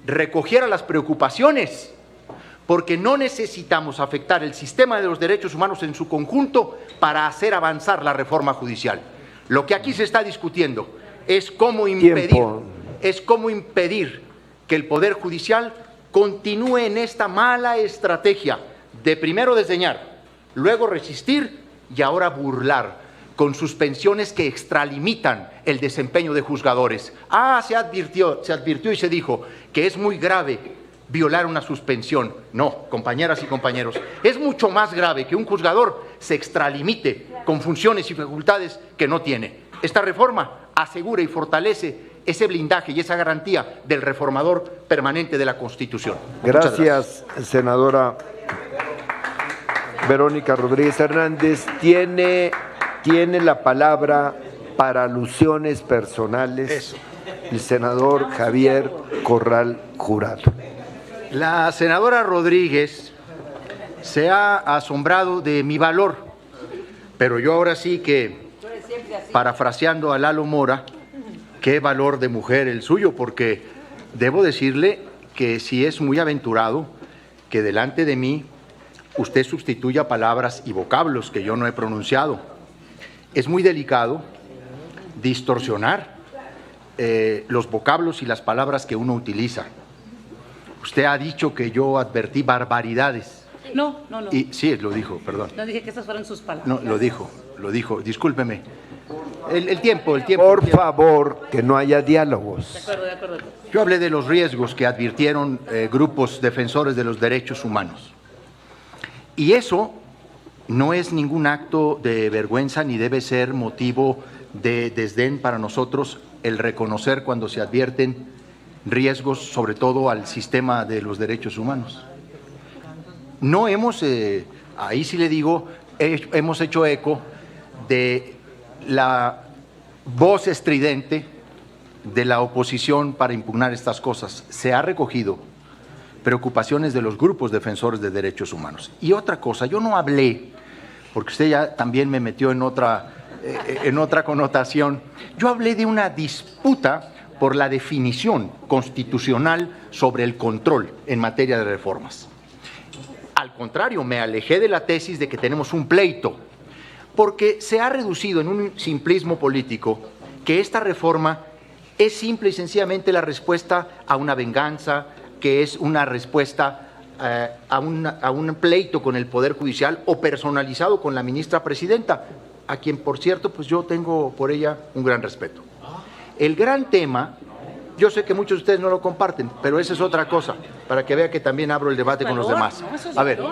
recogiera las preocupaciones, porque no necesitamos afectar el sistema de los derechos humanos en su conjunto para hacer avanzar la reforma judicial. Lo que aquí se está discutiendo es cómo impedir que el Poder Judicial continúe en esta mala estrategia de primero desdeñar, luego resistir y ahora burlar, con suspensiones que extralimitan el desempeño de juzgadores. Se advirtió y se dijo que es muy grave violar una suspensión. No, compañeras y compañeros, es mucho más grave que un juzgador se extralimite con funciones y facultades que no tiene. Esta reforma asegura y fortalece ese blindaje y esa garantía del reformador permanente de la Constitución. Gracias, senadora Verónica Rodríguez Hernández. Tiene la palabra para alusiones personales el senador Javier Corral Jurado. La senadora Rodríguez se ha asombrado de mi valor, pero yo ahora sí que, parafraseando a Lalo Mora, qué valor de mujer el suyo, porque debo decirle que sí es muy aventurado que delante de mí usted sustituya palabras y vocablos que yo no he pronunciado. Es muy delicado distorsionar los vocablos y las palabras que uno utiliza. Usted ha dicho que yo advertí barbaridades. No. Sí, lo dijo, perdón. No dije que esas fueran sus palabras. No, lo dijo, discúlpeme. El tiempo. Por favor, que no haya diálogos. De acuerdo. Yo hablé de los riesgos que advirtieron grupos defensores de los derechos humanos. Y eso no es ningún acto de vergüenza ni debe ser motivo de desdén para nosotros el reconocer cuando se advierten riesgos, sobre todo al sistema de los derechos humanos. No hemos, ahí sí le digo, hemos hecho eco de la voz estridente de la oposición para impugnar estas cosas. Se ha recogido preocupaciones de los grupos defensores de derechos humanos. Y otra cosa, yo no hablé, porque usted ya también me metió en otra en otra connotación. Yo hablé de una disputa por la definición constitucional sobre el control en materia de reformas. Al contrario, me alejé de la tesis de que tenemos un pleito, porque se ha reducido en un simplismo político que esta reforma es simple y sencillamente la respuesta a una venganza, que es una respuesta a un pleito con el Poder Judicial o personalizado con la ministra presidenta, a quien, por cierto, pues yo tengo por ella un gran respeto. El gran tema, yo sé que muchos de ustedes no lo comparten, pero esa es otra cosa, para que vea que también abro el debate con los demás. A ver,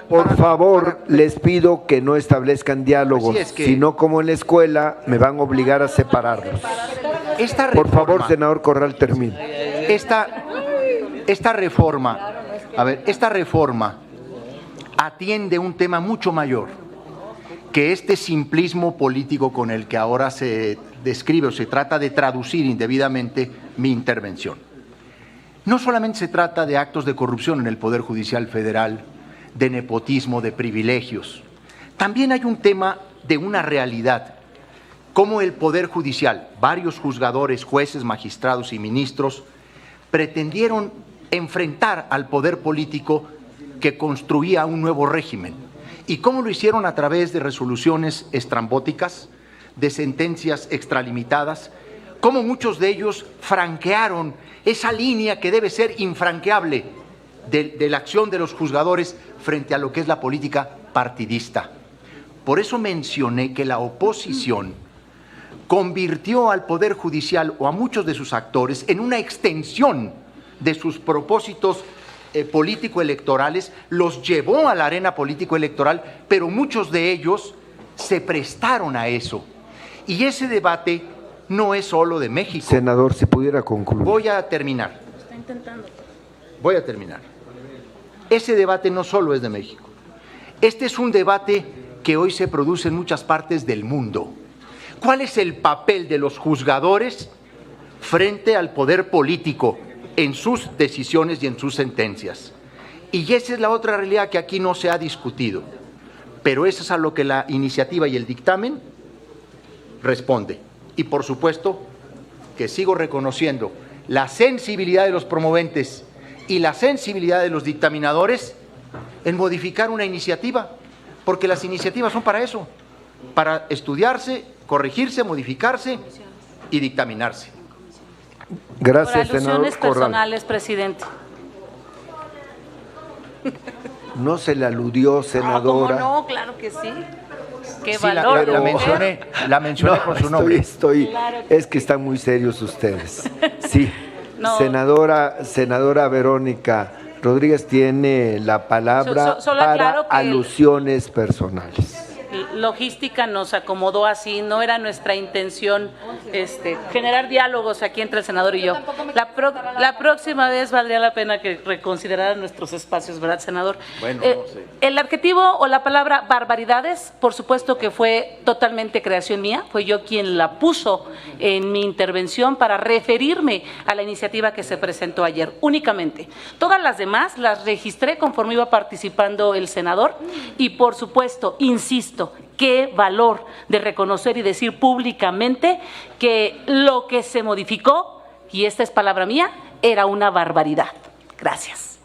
por favor, les pido que no establezcan diálogos, sino como en la escuela me van a obligar a separarlos. Por favor, senador Corral, termine. Esta reforma atiende un tema mucho mayor que este simplismo político con el que ahora se describe o se trata de traducir indebidamente mi intervención. No solamente se trata de actos de corrupción en el Poder Judicial Federal, de nepotismo, de privilegios. También hay un tema de una realidad, como el Poder Judicial, varios juzgadores, jueces, magistrados y ministros pretendieron enfrentar al poder político que construía un nuevo régimen. ¿Y cómo lo hicieron? A través de resoluciones estrambóticas, de sentencias extralimitadas, cómo muchos de ellos franquearon esa línea que debe ser infranqueable de la acción de los juzgadores frente a lo que es la política partidista. Por eso mencioné que la oposición convirtió al Poder Judicial o a muchos de sus actores en una extensión de sus propósitos político-electorales, los llevó a la arena político-electoral, pero muchos de ellos se prestaron a eso. Y ese debate no es solo de México. Senador, si pudiera concluir. Voy a terminar. Está intentando. Voy a terminar. Ese debate no solo es de México. Este es un debate que hoy se produce en muchas partes del mundo. ¿Cuál es el papel de los juzgadores frente al poder político en sus decisiones y en sus sentencias? Y esa es la otra realidad que aquí no se ha discutido. Pero eso es a lo que la iniciativa y el dictamen responde. Y por supuesto que sigo reconociendo la sensibilidad de los promoventes y la sensibilidad de los dictaminadores en modificar una iniciativa, porque las iniciativas son para eso, para estudiarse, corregirse, modificarse y dictaminarse. Gracias, por senador alusiones Corral. personales, presidente. No se le aludió, senadora. ¿Cómo no? Claro que sí. Qué Sí, valor. la mencioné con su nombre. Claro que Es que están muy serios ustedes. Sí. No. Senadora Verónica Rodríguez tiene la palabra Solo para aclaro que alusiones personales. logística nos acomodó así, no era nuestra intención generar diálogos aquí entre el senador y yo. La próxima vez valdría la pena que reconsideraran nuestros espacios, ¿verdad, senador? Bueno, no sé. El adjetivo o la palabra barbaridades, por supuesto que fue totalmente creación mía, fue yo quien la puso en mi intervención para referirme a la iniciativa que se presentó ayer, únicamente. Todas las demás las registré conforme iba participando el senador y, por supuesto, insisto, qué valor de reconocer y decir públicamente que lo que se modificó, y esta es palabra mía, era una barbaridad. Gracias.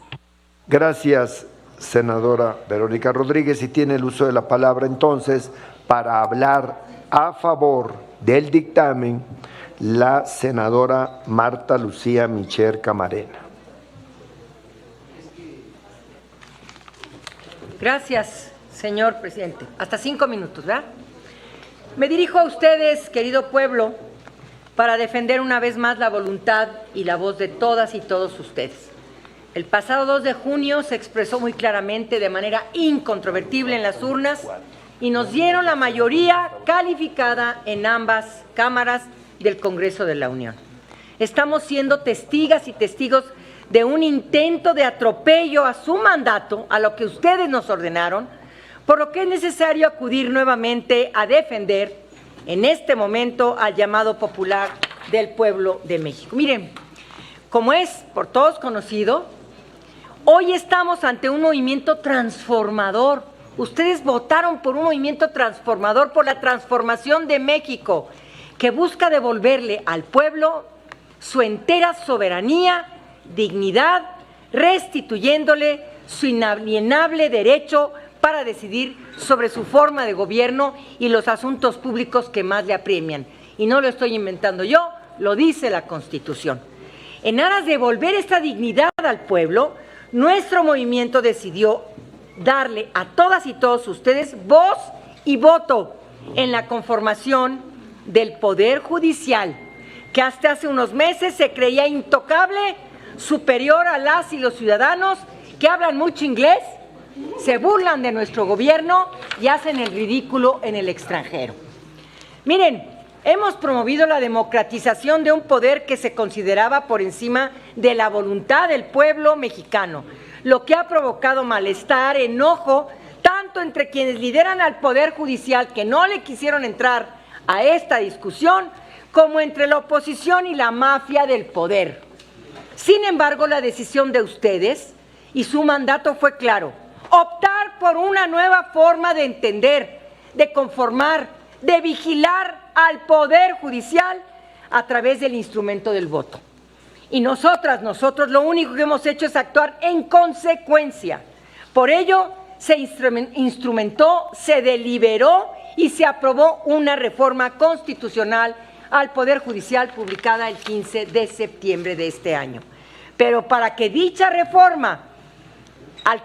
Gracias, senadora Verónica Rodríguez. Y tiene el uso de la palabra entonces para hablar a favor del dictamen la senadora Marta Lucía Micher Camarena. Gracias, señor presidente. Hasta 5 minutos, ¿verdad? Me dirijo a ustedes, querido pueblo, para defender una vez más la voluntad y la voz de todas y todos ustedes. El pasado 2 de junio se expresó muy claramente, de manera incontrovertible en las urnas, y nos dieron la mayoría calificada en ambas cámaras del Congreso de la Unión. Estamos siendo testigas y testigos de un intento de atropello a su mandato, a lo que ustedes nos ordenaron, por lo que es necesario acudir nuevamente a defender en este momento al llamado popular del pueblo de México. Miren, como es por todos conocido, hoy estamos ante un movimiento transformador ustedes votaron por un movimiento transformador, por la transformación de México, que busca devolverle al pueblo su entera soberanía, dignidad, restituyéndole su inalienable derecho para decidir sobre su forma de gobierno y los asuntos públicos que más le apremian. Y no lo estoy inventando yo, lo dice la Constitución. En aras de devolver esta dignidad al pueblo, nuestro movimiento decidió darle a todas y todos ustedes voz y voto en la conformación del Poder Judicial, que hasta hace unos meses se creía intocable, superior a las y los ciudadanos que hablan mucho inglés, se burlan de nuestro gobierno y hacen el ridículo en el extranjero. Miren, hemos promovido la democratización de un poder que se consideraba por encima de la voluntad del pueblo mexicano, lo que ha provocado malestar, enojo, tanto entre quienes lideran al Poder Judicial, que no le quisieron entrar a esta discusión, como entre la oposición y la mafia del poder. Sin embargo, la decisión de ustedes y su mandato fue claro: optar por una nueva forma de entender, de conformar, de vigilar al Poder Judicial a través del instrumento del voto. Y nosotros lo único que hemos hecho es actuar en consecuencia. Por ello, se instrumentó, se deliberó y se aprobó una reforma constitucional al Poder Judicial publicada el 15 de septiembre de este año. Pero para que dicha reforma al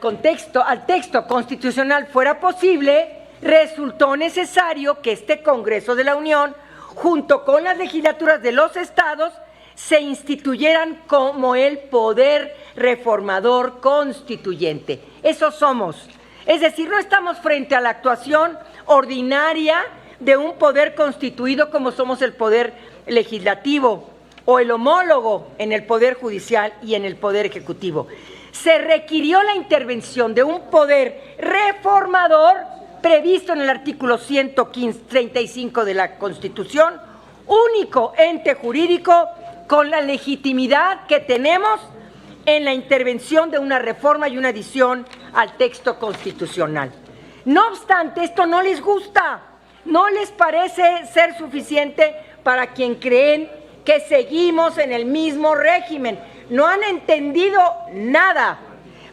texto constitucional fuera posible, resultó necesario que este Congreso de la Unión, junto con las legislaturas de los estados, se instituyeran como el poder reformador constituyente. Eso somos. Es decir, no estamos frente a la actuación ordinaria de un poder constituido como somos el poder legislativo o el homólogo en el Poder Judicial y en el Poder Ejecutivo. Se requirió la intervención de un poder reformador previsto en el artículo 135 de la Constitución, único ente jurídico con la legitimidad que tenemos en la intervención de una reforma y una adición al texto constitucional. No obstante, esto no les gusta, no les parece ser suficiente para quien creen que seguimos en el mismo régimen. No han entendido nada.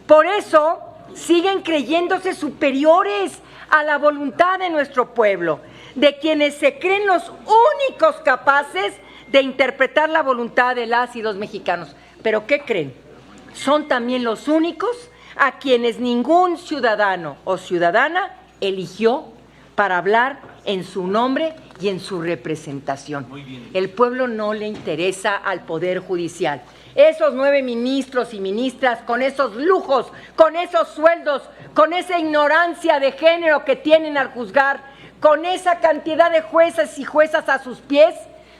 Por eso siguen creyéndose superiores a la voluntad de nuestro pueblo, de quienes se creen los únicos capaces de interpretar la voluntad de las y los mexicanos. ¿Pero qué creen? Son también los únicos a quienes ningún ciudadano o ciudadana eligió para hablar en su nombre y en su representación. El pueblo no le interesa al Poder Judicial. Esos 9 ministros y ministras con esos lujos, con esos sueldos, con esa ignorancia de género que tienen al juzgar, con esa cantidad de jueces y juezas a sus pies,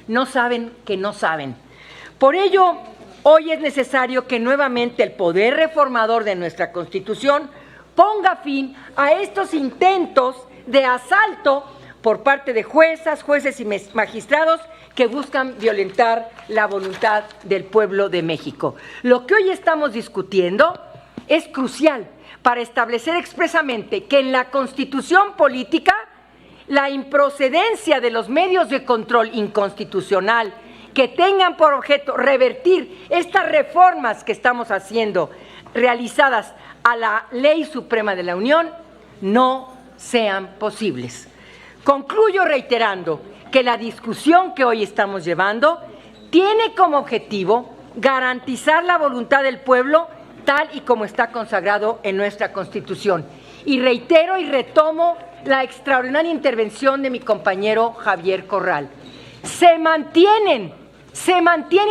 no saben que no saben. Por ello, hoy es necesario que nuevamente el poder reformador de nuestra Constitución ponga fin a estos intentos de asalto por parte de juezas, jueces y magistrados que buscan violentar la voluntad del pueblo de México. Lo que hoy estamos discutiendo es crucial para establecer expresamente que en la Constitución política la improcedencia de los medios de control inconstitucional que tengan por objeto revertir estas reformas que estamos haciendo realizadas a la Ley Suprema de la Unión no sean posibles. Concluyo reiterando que la discusión que hoy estamos llevando tiene como objetivo garantizar la voluntad del pueblo tal y como está consagrado en nuestra Constitución. Y reitero y retomo la extraordinaria intervención de mi compañero Javier Corral. Se mantienen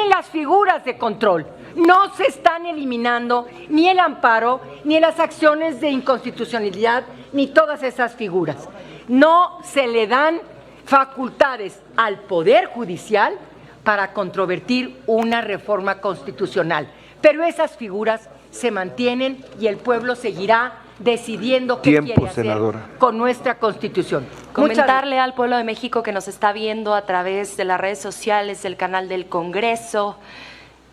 las figuras de control. No se están eliminando ni el amparo, ni las acciones de inconstitucionalidad, ni todas esas figuras. No se le dan facultades al Poder Judicial para controvertir una reforma constitucional. Pero esas figuras se mantienen y el pueblo seguirá decidiendo qué quiere hacer con nuestra Constitución. Comentarle al pueblo de México que nos está viendo a través de las redes sociales, del canal del Congreso,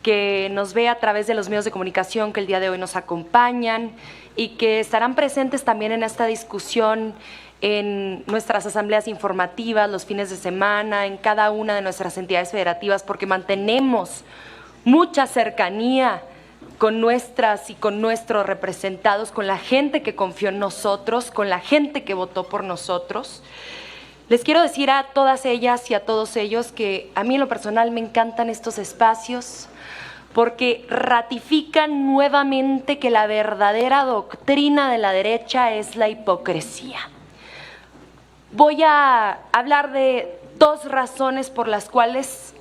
que nos ve a través de los medios de comunicación que el día de hoy nos acompañan y que estarán presentes también en esta discusión en nuestras asambleas informativas, los fines de semana, en cada una de nuestras entidades federativas, porque mantenemos mucha cercanía con nuestras y con nuestros representados, con la gente que confió en nosotros, con la gente que votó por nosotros. Les quiero decir a todas ellas y a todos ellos que a mí en lo personal me encantan estos espacios porque ratifican nuevamente que la verdadera doctrina de la derecha es la hipocresía. Voy a hablar de dos razones por las cuales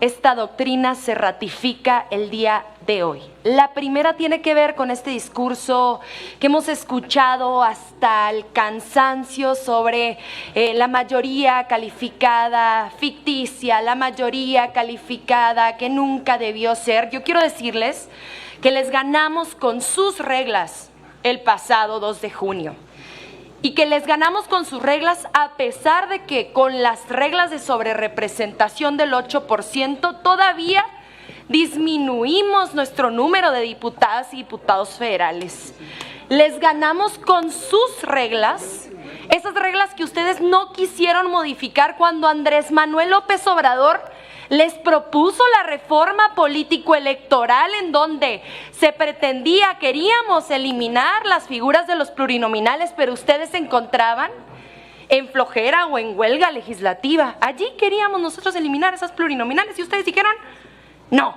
esta doctrina se ratifica el día de hoy. La primera tiene que ver con este discurso que hemos escuchado hasta el cansancio sobre la mayoría calificada ficticia, la mayoría calificada que nunca debió ser. Yo quiero decirles que les ganamos con sus reglas el pasado 2 de junio. Y que les ganamos con sus reglas a pesar de que con las reglas de sobrerepresentación del 8% todavía disminuimos nuestro número de diputadas y diputados federales. Les ganamos con sus reglas, esas reglas que ustedes no quisieron modificar cuando Andrés Manuel López Obrador les propuso la reforma político-electoral en donde se pretendía, queríamos eliminar las figuras de los plurinominales, pero ustedes se encontraban en flojera o en huelga legislativa. Allí queríamos nosotros eliminar esas plurinominales y ustedes dijeron, no.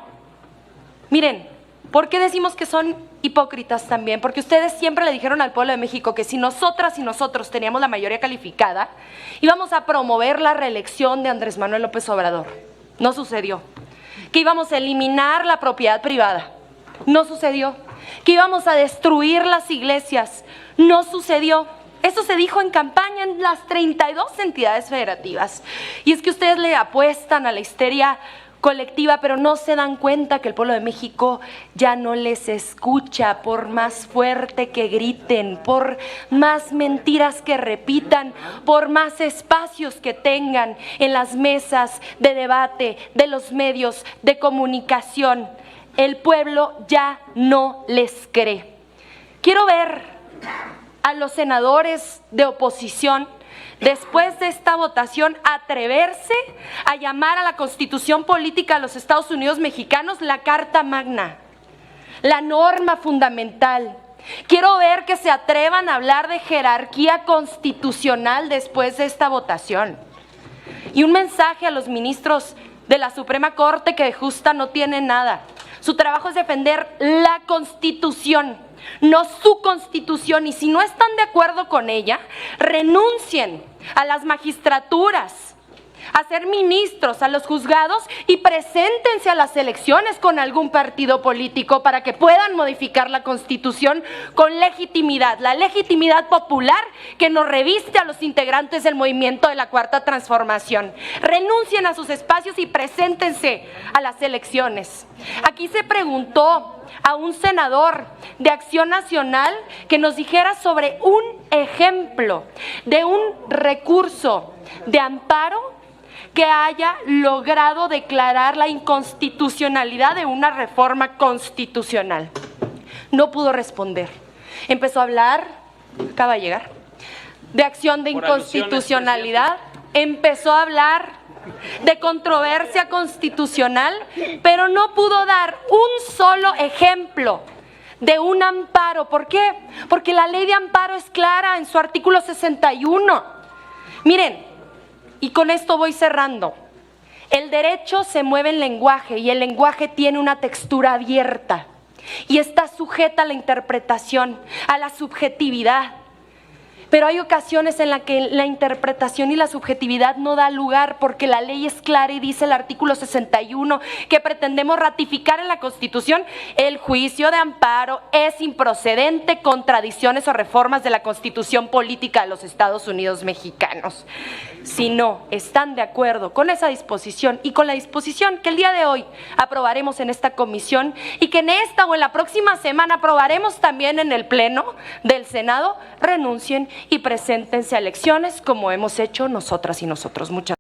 Miren, ¿por qué decimos que son hipócritas también? Porque ustedes siempre le dijeron al pueblo de México que si nosotras y nosotros teníamos la mayoría calificada, íbamos a promover la reelección de Andrés Manuel López Obrador. No sucedió. Que íbamos a eliminar la propiedad privada. No sucedió. Que íbamos a destruir las iglesias. No sucedió. Eso se dijo en campaña en las 32 entidades federativas. Y es que ustedes le apuestan a la histeria colectiva, pero no se dan cuenta que el pueblo de México ya no les escucha, por más fuerte que griten, por más mentiras que repitan, por más espacios que tengan en las mesas de debate de los medios de comunicación. El pueblo ya no les cree. Quiero ver a los senadores de oposición después de esta votación atreverse a llamar a la Constitución Política de los Estados Unidos Mexicanos la Carta Magna, la norma fundamental. Quiero ver que se atrevan a hablar de jerarquía constitucional después de esta votación. Y un mensaje a los ministros de la Suprema Corte que de justa no tienen nada. Su trabajo es defender la Constitución, no su Constitución, y si no están de acuerdo con ella, renuncien a las magistraturas, a ser ministros, a los juzgados y preséntense a las elecciones con algún partido político para que puedan modificar la Constitución con legitimidad, la legitimidad popular que nos reviste a los integrantes del movimiento de la Cuarta Transformación. Renuncien a sus espacios y preséntense a las elecciones. Aquí se preguntó a un senador de Acción Nacional que nos dijera sobre un ejemplo de un recurso de amparo que haya logrado declarar la inconstitucionalidad de una reforma constitucional. No pudo responder. Empezó a hablar, acaba de llegar, de acción de inconstitucionalidad, empezó a hablar de controversia constitucional, pero no pudo dar un solo ejemplo de un amparo. ¿Por qué? Porque la ley de amparo es clara en su artículo 61. Miren, y con esto voy cerrando. El derecho se mueve en lenguaje y el lenguaje tiene una textura abierta y está sujeta a la interpretación, a la subjetividad. Pero hay ocasiones en las que la interpretación y la subjetividad no da lugar porque la ley es clara y dice el artículo 61 que pretendemos ratificar en la Constitución. El juicio de amparo es improcedente, contradicciones o reformas de la Constitución Política de los Estados Unidos Mexicanos. Si no están de acuerdo con esa disposición y con la disposición que el día de hoy aprobaremos en esta comisión y que en esta o en la próxima semana aprobaremos también en el Pleno del Senado, renuncien y preséntense a elecciones como hemos hecho nosotras y nosotros. Muchas gracias.